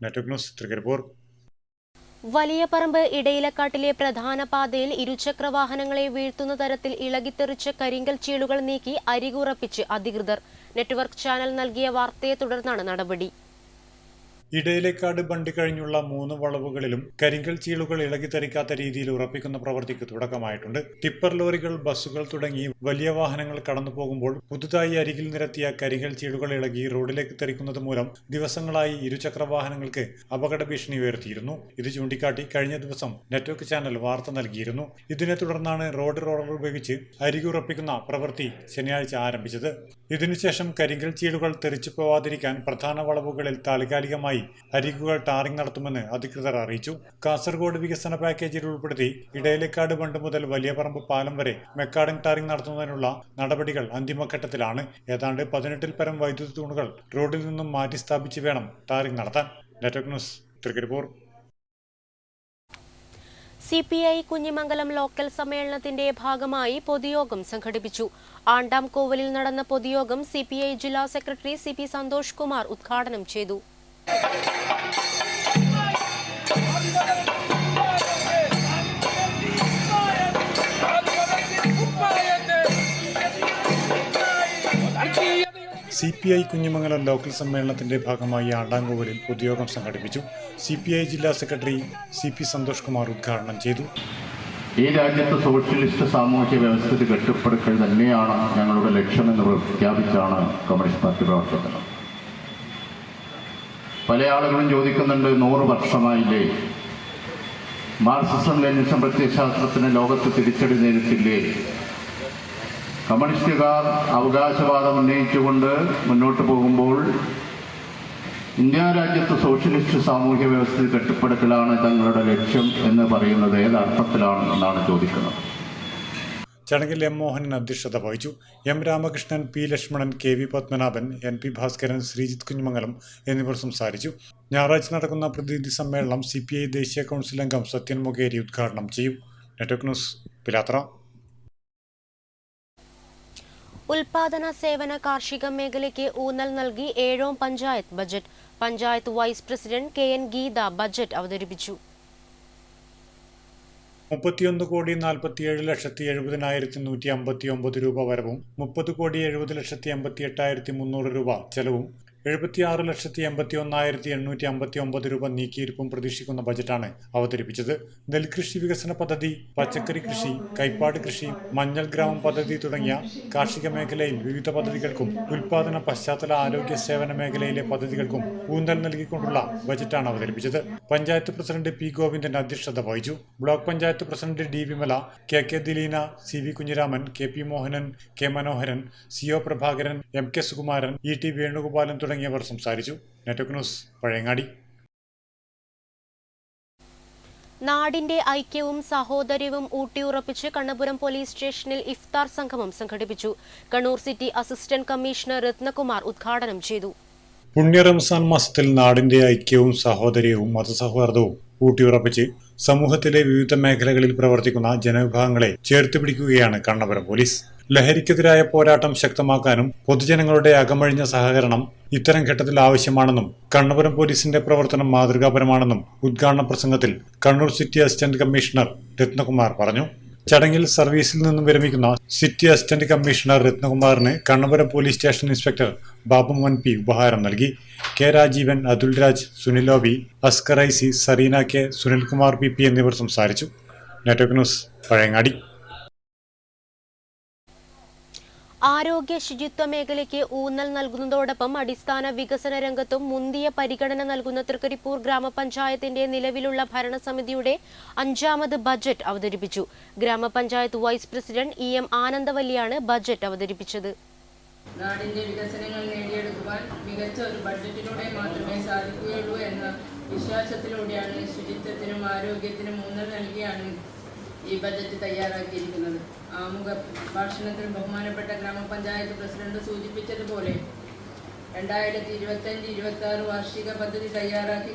Network news, Trikaripur. വലിയപറമ്പ് ഇടയിലക്കാട്ടിലെ പ്രധാന പാതയിൽ ഇരുചക്ര വാഹനങ്ങളെ വീഴ്ത്തുന്ന തരത്തിൽ ഇളകിത്തെറിച്ച കരിങ്കൽ ചീളുകൾ നീക്കി അരികുറപ്പിച്ച് അധികൃതർ. നെറ്റ്വർക്ക് ചാനൽ നൽകിയ വാർത്തയെ തുടർന്നാണ് നടപടി. ഇടയിലേക്കാട് ബണ്ട് കഴിഞ്ഞുള്ള 3 വളവുകളിലും കരിങ്കൽ ചീളുകൾ ഇളകിത്തെറിക്കാത്ത രീതിയിൽ ഉറപ്പിക്കുന്ന പ്രവൃത്തിക്ക് തുടക്കമായിട്ടുണ്ട്. ടിപ്പർ ലോറികൾ, ബസ്സുകൾ തുടങ്ങി വലിയ വാഹനങ്ങൾ കടന്നു പോകുമ്പോൾ പുതുതായി അരികിൽ നിരത്തിയ കരിങ്കൽ ചീളുകൾ ഇളകി റോഡിലേക്ക് തെറിക്കുന്നത് മൂലം ദിവസങ്ങളായി ഇരുചക്ര വാഹനങ്ങൾക്ക് അപകട ഭീഷണി ഉയർത്തിയിരുന്നു. ഇത് ചൂണ്ടിക്കാട്ടി കഴിഞ്ഞ ദിവസം നെറ്റ്വർക്ക് ചാനൽ വാർത്ത നൽകിയിരുന്നു. ഇതിനെ തുടർന്നാണ് റോഡ് റോളർ ഉപയോഗിച്ച് അരികുറപ്പിക്കുന്ന പ്രവൃത്തി ശനിയാഴ്ച ആരംഭിച്ചത്. ഇതിനുശേഷം കരിങ്കൽ ചീളുകൾ തെറിച്ചു പോവാതിരിക്കാൻ പ്രധാന വളവുകളിൽ താൽക്കാലികമായി അരികുകൾ ടാറിംഗ് നടത്തുമെന്ന് അധികൃതർ അറിയിച്ചു. കാസർഗോഡ് വികസന പാക്കേജിൽ ഉൾപ്പെടുത്തി ഇടയിലേക്കാട് ബണ്ട് മുതൽ വലിയപറമ്പ് പാലം വരെ മെക്കാഡിംഗ് ടാറിംഗ് നടത്തുന്നതിനുള്ള നടപടികൾ അന്തിമഘട്ടത്തിലാണ്. ഏതാണ്ട് 18-ൽ പരം വൈദ്യുത തൂണുകൾ റോഡിൽ നിന്നും മാറ്റി സ്ഥാപിച്ച് വേണം ടാറിംഗ് നടത്താൻ. Network news, Trikaripur. CPI Kunhimangalam local സമ്മേളനത്തിന്റെ ഭാഗമായി പൊതുയോഗം സംഘടിപ്പിച്ചു. ആണ്ടാംകോവലിൽ നടന്ന പൊതുയോഗം CPI ജില്ലാ സെക്രട്ടറി CP സന്തോഷ് കുമാർ ഉദ്ഘാടനം ചെയ്തു. CPI കുഞ്ഞിമംഗലം ലോക്കൽ സമ്മേളനത്തിന്റെ ഭാഗമായി ആണ്ടാംകോവലിൽ പൊതുയോഗം സംഘടിപ്പിച്ചു. CPI ജില്ലാ സെക്രട്ടറി CP സന്തോഷ് കുമാർ ഉദ്ഘാടനം ചെയ്തു. ഈ രാജ്യത്ത് സോഷ്യലിസ്റ്റ് സാമൂഹ്യ വ്യവസ്ഥിതി കെട്ടിപ്പടുക്കൽ തന്നെയാണ് ഞങ്ങളുടെ ലക്ഷ്യമെന്ന് പ്രഖ്യാപിച്ചാണ് കമ്മ്യൂണിസ്റ്റ് പാർട്ടി പ്രവർത്തനം. പല ആളുകളും ചോദിക്കുന്നുണ്ട്, 100 വർഷമായില്ലേ, മാർക്സിസം ലെനിനിസം പ്രത്യയശാസ്ത്രത്തിന് ലോകത്ത് തിരിച്ചടി നേരിട്ടില്ലേ? കമ്മ്യൂണിസ്റ്റുകാർ അവകാശവാദം ഉന്നയിച്ചുകൊണ്ട് മുന്നോട്ട് പോകുമ്പോൾ ഇന്ത്യ രാജ്യത്ത് സോഷ്യലിസ്റ്റ് സാമൂഹ്യ വ്യവസ്ഥ കെട്ടിപ്പടുക്കലാണ് തങ്ങളുടെ ലക്ഷ്യം എന്ന് പറയുന്നത് ഏതർത്ഥത്തിലാണ് എന്നാണ് ചോദിക്കുന്നത്. ചടങ്ങിൽ M. മോഹനൻ അധ്യക്ഷത വഹിച്ചു. M. Ramakrishnan, P. Lakshmanan, KV. Padmanabhan, NP. Bhaskaran, Sreejith Kunhimangalam എന്നിവർ സംസാരിച്ചു. ഞായറാഴ്ച നടക്കുന്ന പ്രതിനിധി സമ്മേളനം CPI ദേശീയ കൗൺസിൽ അംഗം സത്യൻ മൊകേരി ഉദ്ഘാടനം ചെയ്യും. Network news, Pilathara. ഉൽപാദന സേവന കാർഷിക മേഖലയ്ക്ക് ഊന്നൽ നൽകി 7ാം panchayat budget. Panchayat vice president KN Geetha budget അവതരിപ്പിച്ചു. 31,47,70,159 രൂപ വരവും 30,70,88,300 രൂപ ചെലവും 76,81,859 രൂപ നീക്കിയിരിപ്പും പ്രതീക്ഷിക്കുന്ന ബജറ്റാണ് അവതരിപ്പിച്ചത്. നെൽകൃഷി വികസന പദ്ധതി, പച്ചക്കറി കൃഷി, കൈപ്പാട് കൃഷി, മഞ്ഞൾ ഗ്രാമം പദ്ധതി തുടങ്ങിയ കാർഷിക മേഖലയിൽ വിവിധ പദ്ധതികൾക്കും ഉൽപാദന പശ്ചാത്തല ആരോഗ്യ സേവന മേഖലയിലെ പദ്ധതികൾക്കും ഊന്നൽ നൽകിക്കൊണ്ടുള്ള ബജറ്റാണ് അവതരിപ്പിച്ചത്. Panchayat president P. ഗോവിന്ദൻ അധ്യക്ഷത വഹിച്ചു. Block panchayat president D. Vimala, KK ദിലീന, CV Kunhiraman, KP Mohanan, K. മനോഹരൻ, CO Prabhakaran, MK Sukumaran, ET Venugopalan തുടങ്ങിയവർ സംസാരിച്ചു. Network news Pazhayangadi. നാടിന്റെ ഐക്യവും സഹോദര്യവും ഊട്ടിയുറപ്പിച്ച് കണ്ണപുരം പോലീസ് സ്റ്റേഷനിൽ ഇഫ്താർ സംഗമം സംഘടിപ്പിച്ചു. Kannur city assistant commissioner Ratnakumar ഉദ്ഘാടനം ചെയ്തു. പുണ്യ റംസാൻ മാസത്തിൽ നാടിന്റെ ഐക്യവും സഹോദര്യവും മതസൗഹാർദ്ദവും ഊട്ടിയുറപ്പിച്ച് സമൂഹത്തിലെ വിവിധ മേഖലകളിൽ പ്രവർത്തിക്കുന്ന ജനവിഭാഗങ്ങളെ ചേർത്ത് പിടിക്കുകയാണ് കണ്ണപുരം പോലീസ്. ലഹരിക്കെതിരായ പോരാട്ടം ശക്തമാക്കാനും പൊതുജനങ്ങളുടെ അകമഴിഞ്ഞ സഹകരണം ഇത്തരം ഘട്ടത്തിൽ ആവശ്യമാണെന്നും കണ്ണപുരം പോലീസിന്റെ പ്രവർത്തനം മാതൃകാപരമാണെന്നും ഉദ്ഘാടന പ്രസംഗത്തിൽ Kannur city assistant commissioner Rathnakumar പറഞ്ഞു. ചടങ്ങിൽ സർവീസിൽ നിന്നും വിരമിക്കുന്ന സിറ്റി അസിസ്റ്റന്റ് കമ്മീഷണർ രത്നകുമാറിന് Kannapuram police station inspector Babu MP ഉപഹാരം നൽകി. K. Rajeevan, Atul Raj, Sunil OB, Askar IC, Zarina K, Sunilkumar PP എന്നിവർ സംസാരിച്ചു. Network news Pazhayangadi. ആരോഗ്യ ശുചിത്വ മേഖലയ്ക്ക് ഊന്നൽ നൽകുന്നതോടൊപ്പം അടിസ്ഥാന വികസന രംഗത്തും മുന്തിയ പരിഗണന നൽകുന്ന തൃക്കരിപ്പൂർ ഗ്രാമപഞ്ചായത്തിന്റെ നിലവിലുള്ള ഭരണസമിതിയുടെ 5ാമത് ബജറ്റ് അവതരിപ്പിച്ചു. ഗ്രാമപഞ്ചായത്ത് വൈസ് പ്രസിഡന്റ് EM ആനന്ദവല്ലിയാണ് ബജറ്റ് അവതരിപ്പിച്ചത്. നാടിന്റെ വികസനങ്ങൾ നേടിയെടുക്കുവാൻ മികച്ച ഒരു ബഡ്ജറ്റിലൂടെ മാത്രമേ സാധിക്കുകയുള്ളൂ എന്ന വിശ്വാസത്തിലൂടെയാണ് ശുചിത്വത്തിനും ആരോഗ്യത്തിനും ഊന്നൽ നൽകിയാണ് ഈ ബജറ്റ് തയ്യാറാക്കിയിരിക്കുന്നത്. ആമുഖ ഭാഷണത്തിൽ ബഹുമാനപ്പെട്ട ഗ്രാമപഞ്ചായത്ത് പ്രസിഡന്റ് സൂചിപ്പിച്ചതുപോലെ 2025-26 വാർഷിക പദ്ധതി തയ്യാറാക്കി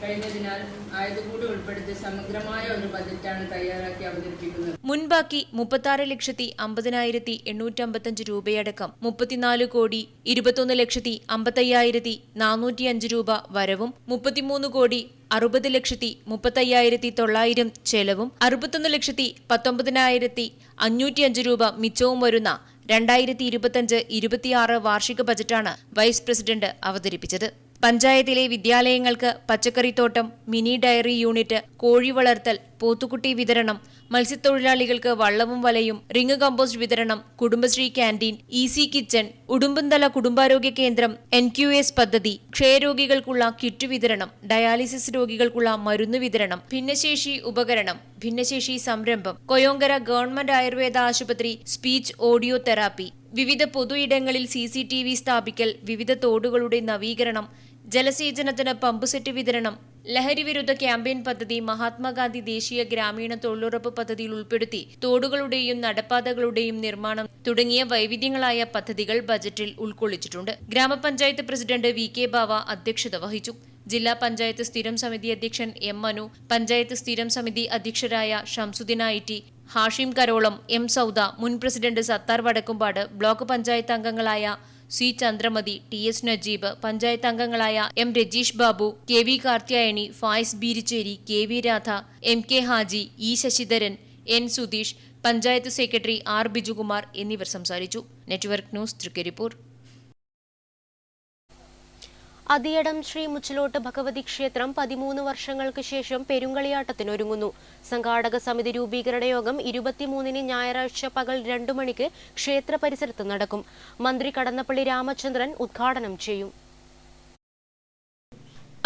കഴിഞ്ഞതിനാൽ ആയതുകൂടി ഉൾപ്പെടുത്തി സമഗ്രമായ ഒരു ബജറ്റാണ് തയ്യാറാക്കി അവതരിപ്പിക്കുന്നത്. മുൻപാക്കി 36,50,855 രൂപയടക്കം 34,21,55,405 രൂപ വരവും 33,60,35,900 ചെലവും 61,19,505 രൂപ മിച്ചവും വരുന്ന 2025-26 വാർഷിക ബജറ്റാണ് വൈസ് പ്രസിഡന്റ് അവതരിപ്പിച്ചത്. പഞ്ചായത്തിലെ വിദ്യാലയങ്ങൾക്ക് പച്ചക്കറിത്തോട്ടം, മിനി ഡയറി യൂണിറ്റ്, കോഴി വളർത്തൽ, പോത്തുകുട്ടി വിതരണം, മത്സ്യത്തൊഴിലാളികൾക്ക് വള്ളവും വലയും, റിംഗ് കമ്പോസ്റ്റ് വിതരണം, കുടുംബശ്രീ ക്യാന്റീൻ, EC കിച്ചൺ, ഉടുമ്പൻതല കുടുംബാരോഗ്യ കേന്ദ്രം, NQS പദ്ധതി, ക്ഷയരോഗികൾക്കുള്ള കിറ്റ് വിതരണം, ഡയാലിസിസ് രോഗികൾക്കുള്ള മരുന്ന് വിതരണം, ഭിന്നശേഷി ഉപകരണം, ഭിന്നശേഷി സംരംഭം, കൊയോങ്കര ഗവൺമെന്റ് ആയുർവേദ ആശുപത്രി, സ്പീച്ച് ഓഡിയോ തെറാപ്പി, വിവിധ പൊതു ഇടങ്ങളിൽ CCTV സ്ഥാപിക്കൽ, വിവിധ തോടുകളുടെ നവീകരണം, ജലസേചനത്തിന് പമ്പ് സെറ്റ് വിതരണം, ലഹരി വിരുദ്ധ ക്യാമ്പയിൻ പദ്ധതി, മഹാത്മാഗാന്ധി ദേശീയ ഗ്രാമീണ തൊഴിലുറപ്പ് പദ്ധതിയിൽ ഉൾപ്പെടുത്തി തോടുകളുടെയും നടപ്പാതകളുടെയും നിർമ്മാണം തുടങ്ങിയ വൈവിധ്യങ്ങളായ പദ്ധതികൾ ബജറ്റിൽ ഉൾക്കൊള്ളിച്ചിട്ടുണ്ട്. ഗ്രാമപഞ്ചായത്ത് പ്രസിഡന്റ് VK ബാവ അധ്യക്ഷത വഹിച്ചു. ജില്ലാ പഞ്ചായത്ത് സ്ഥിരം സമിതി അധ്യക്ഷൻ M. മനു, പഞ്ചായത്ത് സ്ഥിരം സമിതി അധ്യക്ഷരായ ഷംസുദ്ദീൻ IT, ഹാഷിം കരോളം, M. സൗദ, മുൻ പ്രസിഡന്റ് സത്താർ വടക്കുംപാട്, ബ്ലോക്ക് പഞ്ചായത്ത് അംഗങ്ങളായ C. ചന്ദ്രമതി, TS. നജീബ്, പഞ്ചായത്ത് അംഗങ്ങളായ M. Rajeesh Babu, KV. Karthyayani, Fayis Beericheri, KV. Radha, MK. Haji, E. Sasidharan, N. Sudheesh, panchayat secretary R. Bijukumar എന്നിവർ സംസാരിച്ചു. Network news Trikaripur. അതിയടം ശ്രീ മുച്ചിലോട്ട് ഭഗവതി ക്ഷേത്രം 13 വർഷങ്ങൾക്ക് ശേഷം പെരുങ്കളിയാട്ടത്തിനൊരുങ്ങുന്നു. സംഘാടക സമിതി രൂപീകരണ യോഗം 23-ന് ഞായറാഴ്ച പകൽ 2 മണിക്ക് ക്ഷേത്ര പരിസരത്ത് നടക്കും. മന്ത്രി കടന്നപ്പള്ളി രാമചന്ദ്രൻ ഉദ്ഘാടനം ചെയ്യും.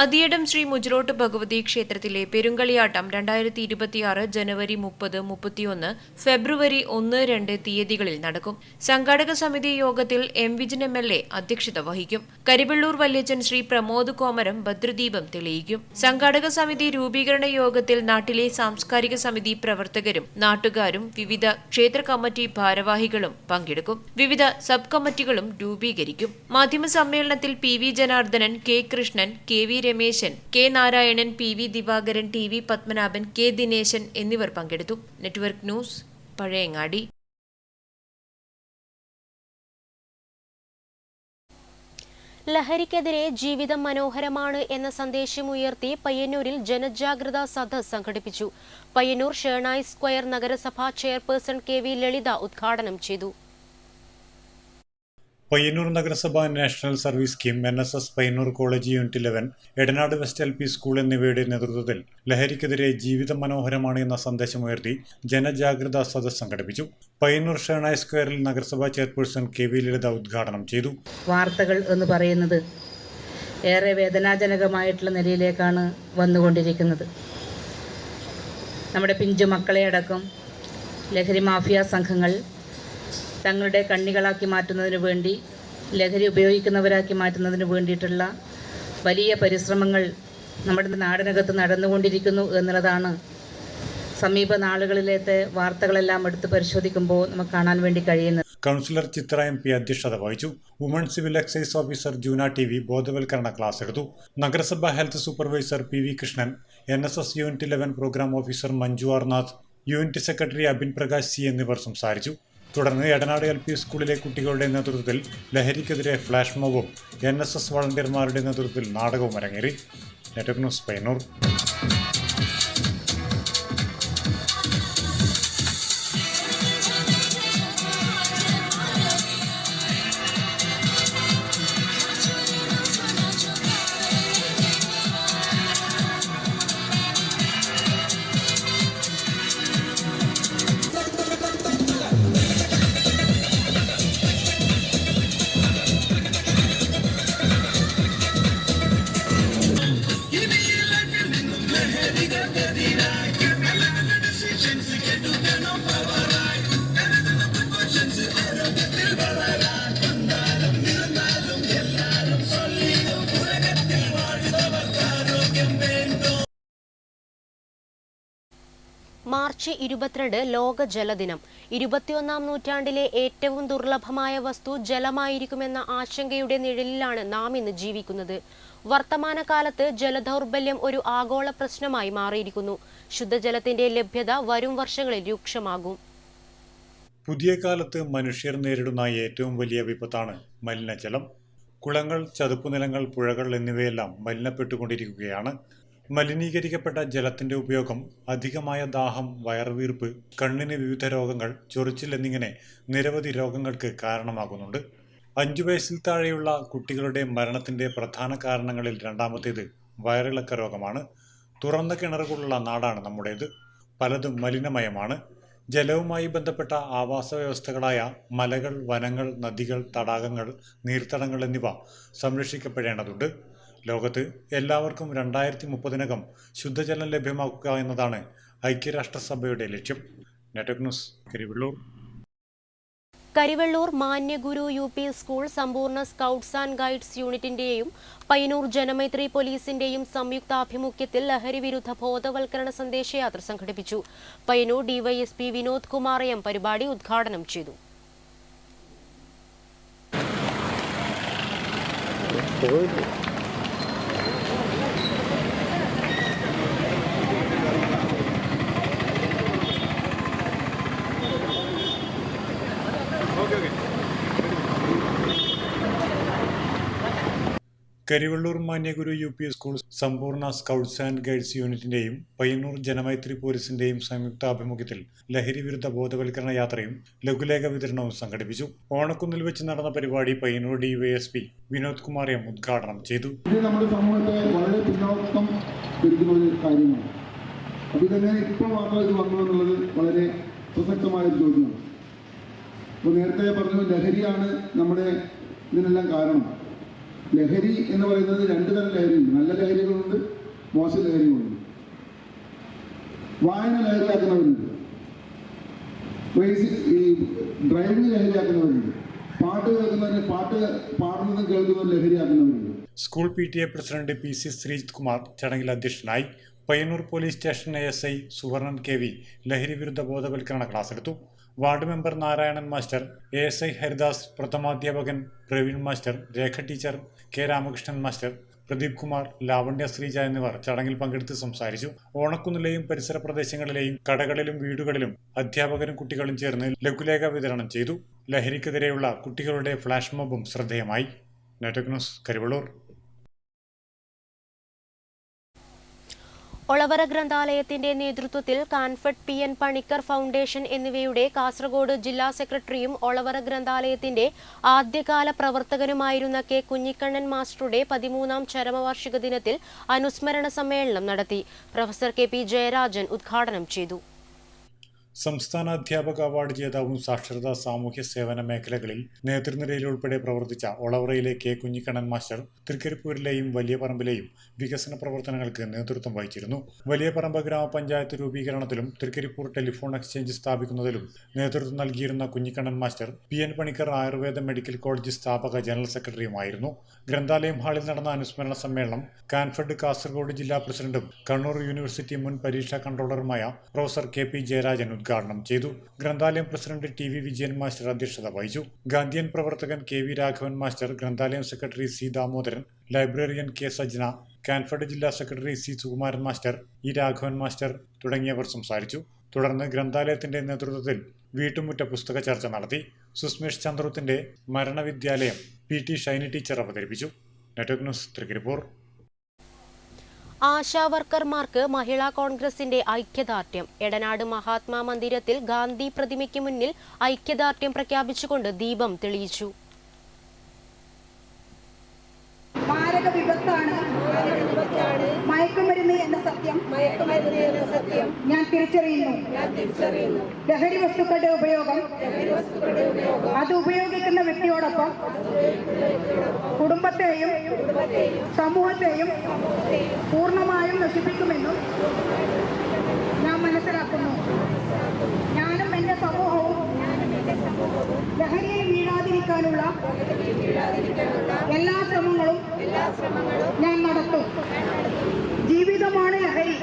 അതിയടം ശ്രീ മുച്ചിലോട്ട് ഭഗവതി ക്ഷേത്രത്തിലെ പെരുങ്കളിയാട്ടം 2026 ജനുവരി 30, 31, ഫെബ്രുവരി 1, 2 തീയതികളിൽ നടക്കും. സംഘാടക സമിതി യോഗത്തിൽ M. വിജിൻ MLA അധ്യക്ഷത വഹിക്കും. കരിവെള്ളൂർ വല്യച്ചൻ ശ്രീ പ്രമോദ് കോമരം ഭദ്രദീപം തെളിയിക്കും. സംഘാടക സമിതി രൂപീകരണ യോഗത്തിൽ നാട്ടിലെ സാംസ്കാരിക സമിതി പ്രവർത്തകരും നാട്ടുകാരും വിവിധ ക്ഷേത്ര കമ്മിറ്റി ഭാരവാഹികളും പങ്കെടുക്കും. വിവിധ സബ് കമ്മിറ്റികളും രൂപീകരിക്കും. മാധ്യമ സമ്മേളനത്തിൽ PV Janardhanan, K. Krishnan, KV. Rameshan, K. Narayanan, PV. Divakaran, TV. Padmanabhan, K. Dineshan എന്നിവർ പങ്കെടുത്തു. Network news Pazhayangadi. ലഹരിക്കെതിരെ ജീവിതം മനോഹരമാണ് എന്ന സന്ദേശമുയർത്തി പയ്യന്നൂരിൽ ജനജാഗ്രതാ സദസ്സ് സംഘടിപ്പിച്ചു. പയ്യന്നൂർ ഷേണായി സ്ക്വയർ നഗരസഭാ ചെയർപേഴ്സൺ KV ലളിത ഉദ്ഘാടനം ചെയ്തു. പയ്യന്നൂർ നഗരസഭ national service scheme, NSS Payyanur college unit 11, Edanad west LP school എന്നിവയുടെ നേതൃത്വത്തിൽ ലഹരിക്കെതിരെ ജീവിതം മനോഹരമാണ് എന്ന സന്ദേശമുയർത്തി ജനജാഗ്രതാ സദസ്സ് സംഘടിപ്പിച്ചു. പയ്യന്നൂർ ഷേണായി സ്ക്വയറിൽ നഗരസഭാ ചെയർപേഴ്സൺ KV ലളിത ഉദ്ഘാടനം ചെയ്തു. വാർത്തകൾ എന്ന് പറയുന്നത് ഏറെ വേദനാജനകമായിട്ടുള്ള നിലയിലേക്കാണ് വന്നുകൊണ്ടിരിക്കുന്നത്. നമ്മുടെ പിഞ്ചു മക്കളെ അടക്കം ലഹരി മാഫിയ സംഘങ്ങൾ തങ്ങളുടെ കണ്ണികളാക്കി മാറ്റുന്നതിന് വേണ്ടി, ലഹരി ഉപയോഗിക്കുന്നവരാക്കി മാറ്റുന്നതിന് വേണ്ടിയിട്ടുള്ള വലിയ പരിശ്രമങ്ങൾ നമ്മുടെ നാടിനകത്ത് നടന്നുകൊണ്ടിരിക്കുന്നു എന്നുള്ളതാണ് സമീപ നാളുകളിലത്തെ വാർത്തകളെല്ലാം എടുത്ത് പരിശോധിക്കുമ്പോൾ നമുക്ക് കാണാൻ വേണ്ടി കഴിയുന്നത്. കൗൺസിലർ ചിത്ര MP അധ്യക്ഷത വഹിച്ചു. Woman civil excise officer Juna TV ബോധവൽക്കരണ ക്ലാസ് എടുത്തു. നഗരസഭ health supervisor PV Krishnan, NSS unit 11 programme officer Manju Arnath, unit secretary Abin Prakash C എന്നിവർ സംസാരിച്ചു. തുടർന്ന് എടനാട് LP സ്കൂളിലെ കുട്ടികളുടെ നേതൃത്വത്തിൽ ലഹരിക്കെതിരെ ഫ്ലാഷ് മോബും NSS വളണ്ടിയർമാരുടെ നേതൃത്വത്തിൽ നാടകവും അരങ്ങേറി. Network news Payyanur. മാർച്ച് 22 ലോക ജലദിനം. 21ാം നൂറ്റാണ്ടിലെ ഏറ്റവും ദുർലഭമായ വസ്തു ജലമായിരിക്കുമെന്ന ആശങ്കയുടെ നിഴലിലാണ് നാം ഇന്ന് ജീവിക്കുന്നത്. വർത്തമാനകാലത്ത് ജലദൗർബല്യം ഒരു ആഗോള പ്രശ്നമായി മാറിയിരിക്കുന്നു. ശുദ്ധജലത്തിന്റെ ലഭ്യത വരും വർഷങ്ങളിൽ രൂക്ഷമാകും. പുതിയ കാലത്ത് മനുഷ്യർ നേരിടുന്ന ഏറ്റവും വലിയ വിപത്താണ് മലിനജലം. കുളങ്ങൾ, ചതുപ്പുനിലങ്ങൾ, പുഴകൾ എന്നിവയെല്ലാം മലിനപ്പെട്ടുകൊണ്ടിരിക്കുകയാണ്. മലിനീകരിക്കപ്പെട്ട ജലത്തിന്റെ ഉപയോഗം അധികമായ ദാഹം, വയറുവീർപ്പ്, കണ്ണിന് വിവിധ രോഗങ്ങൾ, ചൊറിച്ചിൽ എന്നിങ്ങനെ നിരവധി രോഗങ്ങൾക്ക് കാരണമാകുന്നുണ്ട്. 5 വയസ്സിൽ താഴെയുള്ള കുട്ടികളുടെ മരണത്തിന്റെ പ്രധാന കാരണങ്ങളിൽ രണ്ടാമത്തേത് വയറിളക്ക രോഗമാണ്. തുറന്ന കിണറുകളുള്ള നാടാണ് നമ്മുടേത്. പലതും മലിനമയമാണ്. ജലവുമായി ബന്ധപ്പെട്ട ആവാസ വ്യവസ്ഥകളായ മലകൾ, വനങ്ങൾ, നദികൾ, തടാകങ്ങൾ, നീർത്തടങ്ങൾ എന്നിവ സംരക്ഷിക്കപ്പെടേണ്ടതുണ്ട്. ലോകത്ത് എല്ലാവർക്കും 2030-നകം ശുദ്ധജലം ലഭ്യമാക്കുക എന്നതാണ് ഐക്യരാഷ്ട്രസഭയുടെ ലക്ഷ്യം. Network news, Karivellur. Karivellur Manyaguru UP school സമ്പൂർണ്ണ സ്കൗട്ട്സ് ആൻഡ് ഗൈഡ്സ് യൂണിറ്റിന്റെയും പയ്യന്നൂർ ജനമൈത്രി പോലീസിന്റെയും സംയുക്താഭിമുഖ്യത്തിൽ ലഹരി വിരുദ്ധ ബോധവൽക്കരണ സന്ദേശയാത്ര സംഘടിപ്പിച്ചു. പയ്യന്നൂർ DYSP വിനോദ് കുമാർ M പരിപാടി ഉദ്ഘാടനം ചെയ്തു. കരിവെള്ളൂർ മാന്യഗുരു UP സ്കൂൾ സമ്പൂർണ്ണ സ്കൗട്ട്സ് ആൻഡ് ഗൈഡ്സ് യൂണിറ്റിന്റെയും പയ്യന്നൂർ ജനമൈത്രി പോലീസിന്റെയും സംയുക്താഭിമുഖ്യത്തിൽ ലഹരി വിരുദ്ധ ബോധവൽക്കരണ യാത്രയും ലഘുലേഖ വിതരണവും സംഘടിപ്പിച്ചു. ഓണക്കുന്നിൽ വെച്ച് നടന്ന പരിപാടി പയ്യന്നൂർ DYSP വിനോദ് കുമാർ M ഉദ്ഘാടനം ചെയ്തു. നമ്മുടെ സമൂഹത്തെ വളരെ പിന്നോക്കം വരുന്ന ഒരു കാര്യമാണ്. അതിതന്നെ ഇപ്പോൾ മാത്രം ഇത് വന്നു എന്നുള്ളത് വളരെ പ്രസക്തമായ ഒരു ചോദ്യമാണ്. അപ്പോൾ നേരത്തെ പറഞ്ഞു, ലഹരിയാണ് നമ്മുടെ ഇതിനെല്ലാം കാരണം. ലഹരി എന്ന് പറയുന്നത് 2 തരം ലഹരിയുണ്ട്. നല്ല ലഹരികളുണ്ട്, മോശം ലഹരികളുണ്ട്. വായന ലഹരിയാക്കുന്നവരുണ്ട്, ഈ ഡ്രൈവിംഗ് ലഹരിയാക്കുന്നവരുണ്ട്, പാട്ട് കേൾക്കുന്നതിന് പാട്ട് പാടുന്നതും കേൾക്കുന്നതും ലഹരിയാക്കുന്നവരുണ്ട്. School PTA president PC Sreejith Kumar ചടങ്ങിൽ അധ്യക്ഷനായി. Payyannur police station ASI Suvarnan KV ലഹരി വിരുദ്ധ ബോധവൽക്കരണ ക്ലാസ് എടുത്തു. Ward member Narayanan master, ASI Haridas, പ്രഥമാധ്യാപകൻ Praveen master, Rekha teacher, K Ramakrishnan master, Pradeep Kumar, Lavanya Sreeja എന്നിവർ ചടങ്ങിൽ പങ്കെടുത്ത് സംസാരിച്ചു. ഓണക്കുന്നിലെയും പരിസര പ്രദേശങ്ങളിലെയും കടകളിലും വീടുകളിലും അധ്യാപകരും കുട്ടികളും ചേർന്ന് ലഘുലേഖ വിതരണം ചെയ്തു. ലഹരിക്കെതിരെയുള്ള കുട്ടികളുടെ ഫ്ലാഷ് മോബും ശ്രദ്ധേയമായി. Network news, Karivellur. ഒളവറ ഗ്രന്ഥാലയത്തിന്റെ നേതൃത്വത്തിൽ കാൻഫഡ് PN പണിക്കർ ഫൗണ്ടേഷൻ എന്നിവയുടെ കാസർഗോഡ് ജില്ലാ സെക്രട്ടറിയും ഒളവറ ഗ്രന്ഥാലയത്തിന്റെ ആദ്യകാല പ്രവർത്തകനുമായിരുന്ന K. കുഞ്ഞിക്കണ്ണൻ മാസ്റ്ററുടെ 13ാം ചരമവാർഷിക ദിനത്തിൽ അനുസ്മരണ സമ്മേളനം നടത്തി. പ്രൊഫസർ KP ജയരാജൻ ഉദ്ഘാടനം ചെയ്തു. സംസ്ഥാന അധ്യാപക അവാർഡ് ജേതാവും സാക്ഷരതാ സാമൂഹ്യ സേവന മേഖലകളിൽ നേതൃനിരയിൽ ഉൾപ്പെടെ പ്രവർത്തിച്ച ഒളവറയിലെ K. കുഞ്ഞിക്കണ്ണൻ മാസ്റ്റർ തൃക്കരിപ്പൂരിലെയും വലിയ പറമ്പിലെയും വികസന പ്രവർത്തനങ്ങൾക്ക് നേതൃത്വം വഹിച്ചിരുന്നു. വലിയ പറമ്പ് ഗ്രാമപഞ്ചായത്ത് രൂപീകരണത്തിലും തൃക്കരിപ്പൂർ ടെലിഫോൺ എക്സ്ചേഞ്ച് സ്ഥാപിക്കുന്നതിലും നേതൃത്വം നൽകിയിരുന്ന Kunhikannan master PN Panicker Ayurveda medical college സ്ഥാപക ജനറൽ സെക്രട്ടറിയുമായിരുന്നു. ഗ്രന്ഥാലയം ഹാളിൽ നടന്ന അനുസ്മരണ സമ്മേളനം കാൻഫഡ് കാസർഗോഡ് ജില്ലാ പ്രസിഡന്റും കണ്ണൂർ യൂണിവേഴ്സിറ്റി മുൻ പരീക്ഷാ കൺട്രോളറുമായ പ്രൊഫസർ KP ജയരാജൻ ഉദ്ഘാടനം ചെയ്തു. ഗ്രന്ഥാലയം പ്രസിഡന്റ് TV വിജയൻ മാസ്റ്റർ അധ്യക്ഷത വഹിച്ചു. ഗാന്ധിയൻ പ്രവർത്തകൻ KV രാഘവൻ മാസ്റ്റർ, ഗ്രന്ഥാലയം secretary C. Damodaran, librarian K. Sajna, Kanfed ജില്ലാ secretary C. Sukumaran master, E. Raghavan master തുടങ്ങിയവർ സംസാരിച്ചു. തുടർന്ന് ഗ്രന്ഥാലയത്തിന്റെ നേതൃത്വത്തിൽ വീട്ടുമുറ്റ പുസ്തക ചർച്ച നടത്തി. സുസ്മേഷ് ചന്ദ്രത്തിന്റെ മരണവിദ്യാലയം PT ഷൈനി ടീച്ചർ അവതരിപ്പിച്ചു. Network news, Trikaripur. ആശാവർക്കർമാർക്ക് മഹിളാ കോൺഗ്രസിന്റെ ഐക്യദാർഢ്യം. എടനാട് മഹാത്മാ മന്ദിരത്തിൽ ഗാന്ധി പ്രതിമയ്ക്ക് മുന്നിൽ ഐക്യദാർഢ്യം പ്രഖ്യാപിച്ചുകൊണ്ട് ദീപം തെളിയിച്ചു. മാരക വിപത്താണ് മയക്കുമരുന്ന് എന്ന സത്യം ഞാൻ തിരിച്ചറിയുന്നു. ലഹരി വസ്തുക്കളുടെ ഉപയോഗം അത് ഉപയോഗിക്കുന്ന വ്യക്തിയോടൊപ്പം കുടുംബത്തെയും സമൂഹത്തെയും പൂർണ്ണമായും നശിപ്പിക്കുമെന്നും ഞാൻ മനസ്സിലാക്കുന്നു. ഞാനും എന്റെ സമൂഹവും ലഹരിയിൽ വീഴാതിരിക്കാനുള്ള എല്ലാ ശ്രമങ്ങളും ഞാൻ നടത്തും. ജീവിതമാണ് ലഹരി.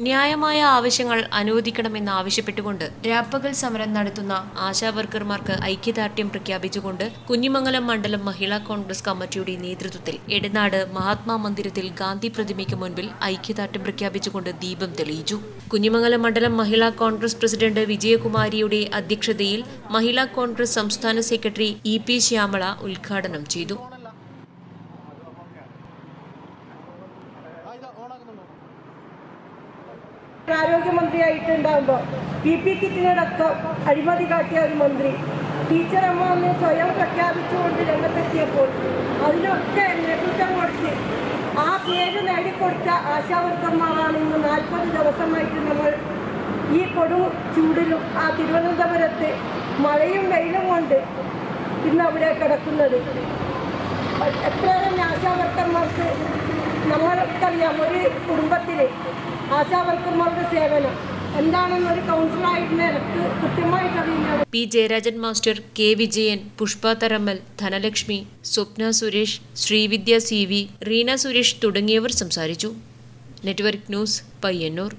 ന്യായമായ ആവശ്യങ്ങൾ അനുവദിക്കണമെന്ന് ആവശ്യപ്പെട്ടുകൊണ്ട് രാപ്പകൽ സമരം നടത്തുന്ന ആശാവർക്കർമാർക്ക് ഐക്യദാർഢ്യം പ്രഖ്യാപിച്ചുകൊണ്ട് കുഞ്ഞിമംഗലം മണ്ഡലം മഹിളാ കോൺഗ്രസ് കമ്മിറ്റിയുടെ നേതൃത്വത്തിൽ എടനാട് മഹാത്മാ മന്ദിരത്തിൽ ഗാന്ധി പ്രതിമയ്ക്ക് മുൻപിൽ ഐക്യദാർഢ്യം പ്രഖ്യാപിച്ചുകൊണ്ട് ദീപം തെളിയിച്ചു. കുഞ്ഞിമംഗലം മണ്ഡലം മഹിളാ കോൺഗ്രസ് പ്രസിഡന്റ് വിജയകുമാരിയുടെ അധ്യക്ഷതയിൽ മഹിളാ കോൺഗ്രസ് സംസ്ഥാന സെക്രട്ടറി EP ശ്യാമള ഉദ്ഘാടനം ചെയ്തു. ആരോഗ്യമന്ത്രിയായിട്ടുണ്ടാകുമ്പോൾ PP കിറ്റിനടക്കം അഴിമതി കാട്ടിയ ഒരു മന്ത്രി ടീച്ചർ അമ്മ എന്ന് സ്വയം പ്രഖ്യാപിച്ചുകൊണ്ട് രംഗത്തെത്തിയപ്പോൾ അതിനൊക്കെ നേതൃത്വം കൊടുത്ത് ആ പേര് നേടിക്കൊടുത്ത ആശാവർക്കർമാരാണ് ഇന്ന് 40 ദിവസമായിട്ട് നമ്മൾ ഈ കൊടും ചൂടിലും ആ തിരുവനന്തപുരത്ത് മഴയും വെയിലും കൊണ്ട് ഇന്ന് അവിടെ കിടക്കുന്നത്. എത്രയേറെ ആശാവർക്കർമാർക്ക് നമ്മൾക്കറിയാം. ഒരു കുടുംബത്തിൽ ആശാവർക്കർമാരുടെ സേവനം എന്താണെന്നൊരു കൗൺസിലറായിട്ട് എനിക്ക് കൃത്യമായിട്ട് അറിയില്ല. P. Jayarajan master, K. Vijayan, Pushpa Tharammal, Dhanalakshmi, Swapna Suresh, Sreevidya CV, Reena Suresh തുടങ്ങിയവർ സംസാരിച്ചു. Network news, Payyanur.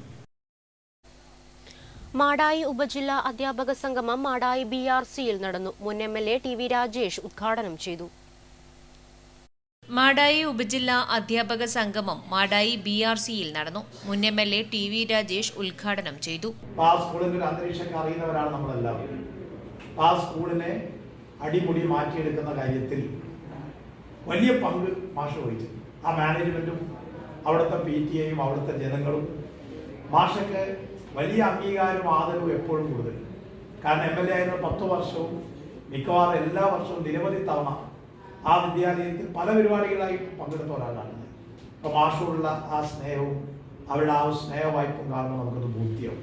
മാടായി ഉപജില്ലാ അധ്യാപക സംഗമം മാടായി BRCയിൽ നടന്നു. മുൻ MLA TV രാജേഷ് ഉദ്ഘാടനം ചെയ്തു. മാടായി ഉപജില്ലാ അധ്യാപക സംഗമം മാടായി BRCയിൽ നടന്നു. മുൻ MLA TV രാജേഷ് ഉദ്ഘാടനം ചെയ്തു. ആ സ്കൂളിന്റെ ഒരു അന്തരീക്ഷമൊക്കെ അറിയുന്നവരാണ് നമ്മളെല്ലാവരും. ആ സ്കൂളിനെ അടിമുടി മാറ്റിയെടുക്കുന്ന കാര്യത്തിൽ വലിയ പങ്ക് മാഷ് വഹിച്ചു. ആ മാനേജ്മെന്റും അവിടുത്തെ PTA-യും അവിടുത്തെ ജനങ്ങളും മാഷക്ക് വലിയ അംഗീകാരവും ആദരവും എപ്പോഴും കൂടുതൽ. കാരണം MLA ആയിരുന്ന 10 വർഷവും മിക്കവാറും എല്ലാ വർഷവും നിരവധി തവണ ആ വിദ്യാലയത്തിൽ പല പരിപാടികളായി പങ്കെടുത്ത ഒരാളാണ്. അപ്പോൾ മാഷോടുള്ള ആ സ്നേഹവും അവരുടെ ആ സ്നേഹവായ്പും കാരണം നമുക്കത് ബോധ്യമാവും.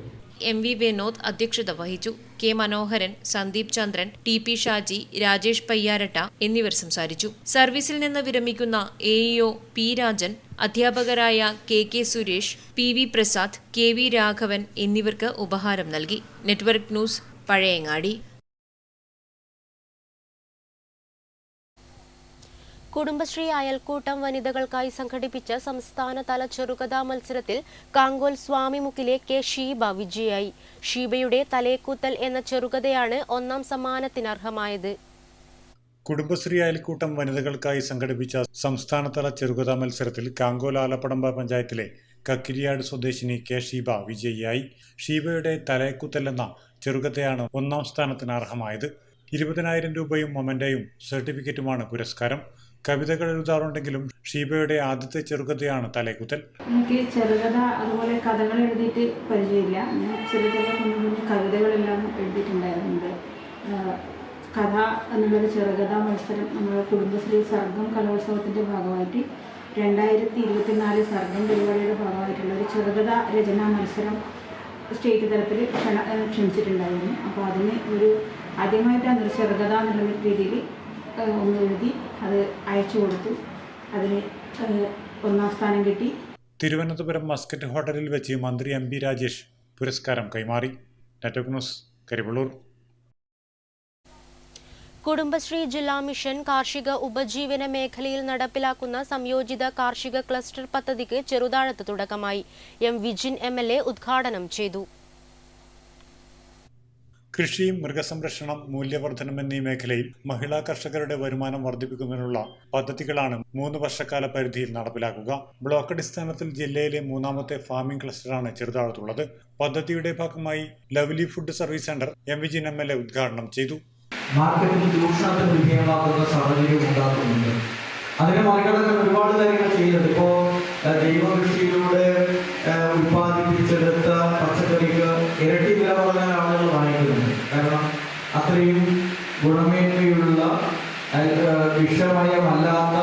MV വിനോദ് അധ്യക്ഷത വഹിച്ചു. K. മനോഹരൻ, സന്ദീപ് ചന്ദ്രൻ, TP ഷാജി, രാജേഷ് പയ്യാരട്ട എന്നിവർ സംസാരിച്ചു. സർവീസിൽ നിന്ന് വിരമിക്കുന്ന AEO P. രാജൻ, അധ്യാപകരായ KK Suresh, PV Prasad, KV Raghavan എന്നിവർക്ക് ഉപഹാരം നൽകി. Network news, Pazhayangadi. കുടുംബശ്രീ അയൽക്കൂട്ടം വനിതകൾക്കായി സംഘടിപ്പിച്ച സംസ്ഥാനതല ചെറുകഥാ മത്സരത്തിൽ കാങ്കോൽ സ്വാമിമുക്കിലെ K. ഷീബ വിജയായി. ഷീബയുടെ തലേക്കൂത്തൽ എന്ന ചെറുകഥയാണ് 1ാം സമ്മാനത്തിന് അർഹമായത്. കുടുംബശ്രീ അയൽക്കൂട്ടം വനിതകൾക്കായി സംഘടിപ്പിച്ച സംസ്ഥാനതല ചെറുകഥാ മത്സരത്തിൽ കാങ്കോൽ ആലപ്പടമ്പ പഞ്ചായത്തിലെ കക്കിരിയാട് സ്വദേശിനി K. ഷീബ വിജയിയായി. ഷീബയുടെ തലേക്കൂത്തൽ എന്ന ചെറുകഥയാണ് 1ാം സ്ഥാനത്തിന് അർഹമായത്. 20,000 രൂപയും മൊമെന്റയും സർട്ടിഫിക്കറ്റുമാണ് പുരസ്കാരം. കവിതകൾ എഴുതാറുണ്ടെങ്കിലും ഷീബയുടെ ആദ്യത്തെ ചെറുകഥയാണ് തലേക്കുത്തൽ. എനിക്ക് ചെറുകഥ അതുപോലെ കഥകൾ എഴുതിയിട്ട് പരിചയമില്ല. ഞാൻ ചെറിയ ചെറിയ കുഞ്ഞു കുഞ്ഞു കവിതകളെല്ലാം എഴുതിയിട്ടുണ്ടായിരുന്നുണ്ട്. കഥ എന്നുള്ളൊരു ചെറുകഥാ മത്സരം നമ്മുടെ കുടുംബശ്രീ സർഗം കലോത്സവത്തിൻ്റെ ഭാഗമായിട്ട് 2024 സർഗം പരിപാടിയുടെ ഭാഗമായിട്ടുള്ള ഒരു ചെറുകഥാ രചനാ മത്സരം സ്റ്റേറ്റ് തലത്തിൽ ക്ഷണിച്ചിട്ടുണ്ടായിരുന്നു. അപ്പോൾ അതിന് ഒരു ആദ്യമായിട്ടാണ് ഒരു ചെറുകഥ എന്നുള്ള രീതിയിൽ ഒന്ന് എഴുതി അത് അയച്ചു കൊടുത്തു. അതിന് 1ാം സ്ഥാനം കിട്ടി. തിരുവനന്തപുരം മസ്കറ്റ് ഹോട്ടലിൽ വെച്ച് മന്ത്രി MP രാജേഷ് പുരസ്കാരം കൈമാറി. Network news, Karivellur. കുടുംബശ്രീ ജില്ലാ മിഷൻ കാർഷിക ഉപജീവന മേഖലയിൽ നടപ്പിലാക്കുന്ന സംയോജിത കാർഷിക ക്ലസ്റ്റർ പദ്ധതിക്ക് ചെറുതാഴത്ത് തുടക്കമായി. M. വിജിൻ MLA ഉദ്ഘാടനം ചെയ്തു. കൃഷി, മൃഗസംരക്ഷണം, മൂല്യവർദ്ധനം എന്നീ മേഖലയിൽ മഹിളാ കർഷകരുടെ വരുമാനം വർദ്ധിപ്പിക്കുന്നതിനുള്ള പദ്ധതികളാണ് 3 വർഷക്കാല പരിധിയിൽ നടപ്പിലാക്കുക. ബ്ലോക്ക് അടിസ്ഥാനത്തിൽ ജില്ലയിലെ 3ാമത്തെ ഫാമിംഗ് ക്ലസ്റ്ററാണ് ചെറുതാഴത്തുള്ളത്. പദ്ധതിയുടെ ഭാഗമായി lovely food service centre M. Vijin MLA ഉദ്ഘാടനം ചെയ്തു. മാർക്കറ്റിൽ ചൂഷണത്തിന് വിധേയമാക്കുന്ന സാഹചര്യം ഉണ്ടാക്കുന്നുണ്ട്. അതിനെ മറികടക്കാൻ ഒരുപാട് കാര്യങ്ങൾ ചെയ്യുന്നുണ്ട്. ഇപ്പോൾ ജൈവ കൃഷിയിലൂടെ ഉൽപ്പാദിപ്പിച്ചെടുത്ത പച്ചക്കറിക്ക് ഇരട്ടി വില കുറഞ്ഞ ആളുകൾ വാങ്ങിക്കുന്നുണ്ട്. കാരണം അത്രയും ഗുണമേന്മയുള്ള വിഷമയമല്ലാത്ത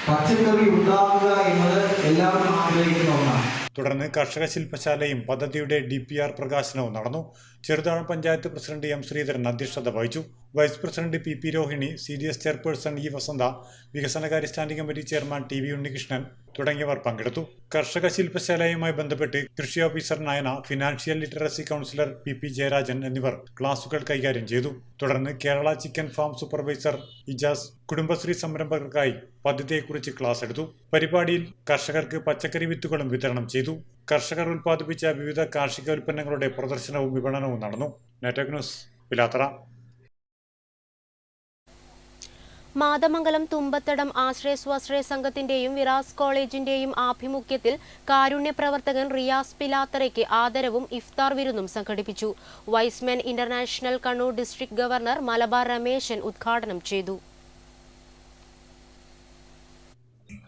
പച്ചക്കറി ഉണ്ടാക്കുക എന്നത് എല്ലാവരും ആഗ്രഹിക്കുന്ന ഒന്നാണ്. തുടർന്ന് കർഷക ശില്പശാലയും പദ്ധതിയുടെ DPR പ്രകാശനവും നടന്നു. Cheruthazham panchayat president M. ശ്രീധരൻ അധ്യക്ഷത വഹിച്ചു. Vice president PP Rohini, CDS chairperson E. Vasantha, വികസനകാര്യ standing committee chairman TV Unnikrishnan തുടങ്ങിയവർ പങ്കെടുത്തു. കർഷക ശില്പശാലയുമായി ബന്ധപ്പെട്ട് കൃഷി officer Nayana, financial literacy counsellor PP Jayarajan എന്നിവർ ക്ലാസുകൾ കൈകാര്യം ചെയ്തു. തുടർന്ന് Kerala chicken farm supervisor Ijas Kudumbashree സംരംഭകർക്കായി പദ്ധതിയെക്കുറിച്ച് ക്ലാസ് എടുത്തു. പരിപാടിയിൽ കർഷകർക്ക് പച്ചക്കറി വിത്തുകളും വിതരണം ചെയ്തു. കർഷകർ ഉൽപ്പാദിപ്പിച്ച വിവിധ കാർഷിക ഉൽപ്പന്നങ്ങളുടെ പ്രദർശനവും വിപണനവും നടന്നു. Network news, Pilathara. മാതമംഗലം തുമ്പത്തടം ആശ്രയ സ്വാശ്രയ സംഘത്തിന്റെയും വിറാസ് കോളേജിന്റെയും ആഭിമുഖ്യത്തിൽ കാരുണ്യ പ്രവർത്തകൻ റിയാസ് പിലാത്തറയ്ക്ക് ആദരവും ഇഫ്താർ വിരുന്നും സംഘടിപ്പിച്ചു. Y's Men international Kannur district governor Malabar Rameshan ഉദ്ഘാടനം ചെയ്തു.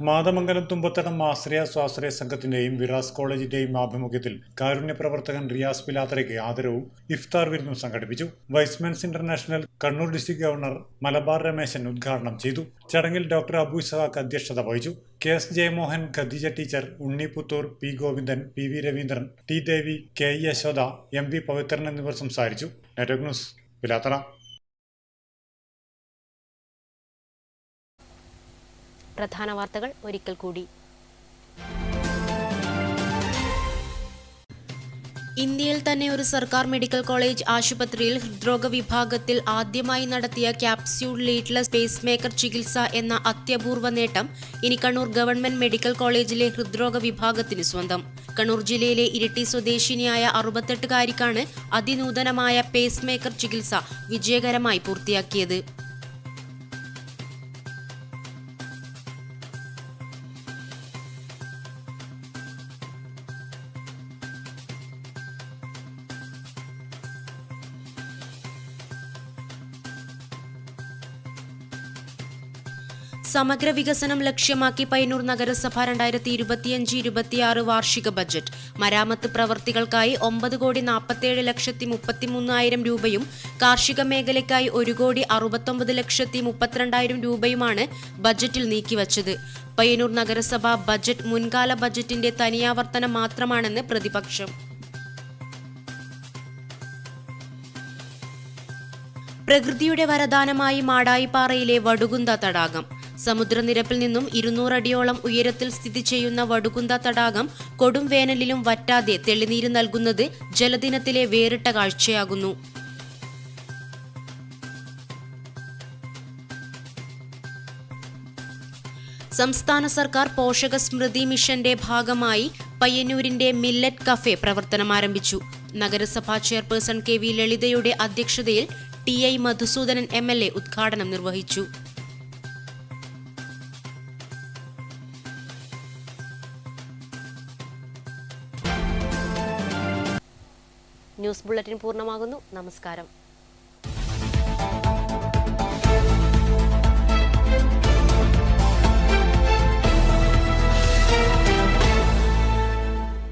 മാതമംഗലം തുമ്പത്തടം ആശ്രയ സ്വാശ്രയ സംഘത്തിന്റെയും വിറാസ് കോളേജിന്റെയും ആഭിമുഖ്യത്തിൽ കാരുണ്യ പ്രവർത്തകൻ റിയാസ് പിലാത്തറയ്ക്ക് ആദരവും ഇഫ്താർ വിരുന്നും സംഘടിപ്പിച്ചു. Y's Men's international Kannur district governor Malabar Rameshan ഉദ്ഘാടനം ചെയ്തു. ചടങ്ങിൽ ഡോക്ടർ അബു ഇസഹാക്ക് അധ്യക്ഷത വഹിച്ചു. KS Jayamohan, Khadeeja teacher, Unni Puthur, P. Govindan, PV Raveendran, T. Devi, KE Yashoda, MV Pavithran എന്നിവർ സംസാരിച്ചു. Network news, Pilathara. പ്രധാന വാർത്തകൾ ഒരിക്കൽ കൂടി. ഇന്ത്യയിൽ തന്നെ ഒരു സർക്കാർ മെഡിക്കൽ കോളേജ് ആശുപത്രിയിൽ ഹൃദ്രോഗ വിഭാഗത്തിൽ ആദ്യമായി നടത്തിയ ക്യാപ്സ്യൂൾ ലീഡ്ലെസ് പേസ് മേക്കർ ചികിത്സ എന്ന അത്യപൂർവ നേട്ടം ഇനി കണ്ണൂർ ഗവൺമെന്റ് മെഡിക്കൽ കോളേജിലെ ഹൃദ്രോഗ വിഭാഗത്തിന് സ്വന്തം. കണ്ണൂർ ജില്ലയിലെ ഇരിട്ടി സ്വദേശിനിയായ 68-കാരിക്കാണ് അതിനൂതനമായ പേസ് മേക്കർ ചികിത്സ വിജയകരമായി പൂർത്തിയാക്കിയത്. സമഗ്ര വികസനം ലക്ഷ്യമാക്കി പയ്യന്നൂർ നഗരസഭ 2025-26 വാർഷിക ബജറ്റ്. മരാമത്ത് പ്രവൃത്തികൾക്കായി 9,47,33,000 രൂപയും കാർഷിക മേഖലയ്ക്കായി 1,69,32,000 രൂപയുമാണ് ബജറ്റിൽ നീക്കിവച്ചത്. പയ്യന്നൂർ നഗരസഭ ബജറ്റ് മുൻകാല ബജറ്റിന്റെ തനിയാവർത്തനം മാത്രമാണെന്ന് പ്രതിപക്ഷം. പ്രകൃതിയുടെ വരദാനമായി മാടായിപ്പാറയിലെ വടുകുന്ത തടാകം. സമുദ്രനിരപ്പിൽ നിന്നും 200 അടിയോളം ഉയരത്തിൽ സ്ഥിതി ചെയ്യുന്ന വടുകുന്ത തടാകം കൊടും വേനലിലും വറ്റാതെ തെളിനീര് നൽകുന്നത് ജലദിനത്തിലെ വേറിട്ട കാഴ്ചയാകുന്നു. സംസ്ഥാന സർക്കാർ പോഷക സ്മൃതി മിഷന്റെ ഭാഗമായി പയ്യന്നൂരിന്റെ മില്ലറ്റ് കഫേ പ്രവർത്തനമാരംഭിച്ചു. നഗരസഭാ ചെയർപേഴ്സൺ KV ലളിതയുടെ അധ്യക്ഷതയിൽ TI മധുസൂദനൻ MLA ഉദ്ഘാടനം നിർവഹിച്ചു. ന്യൂസ് ബുള്ളറ്റിൻ പൂർണ്ണമാകുന്നു. നമസ്കാരം.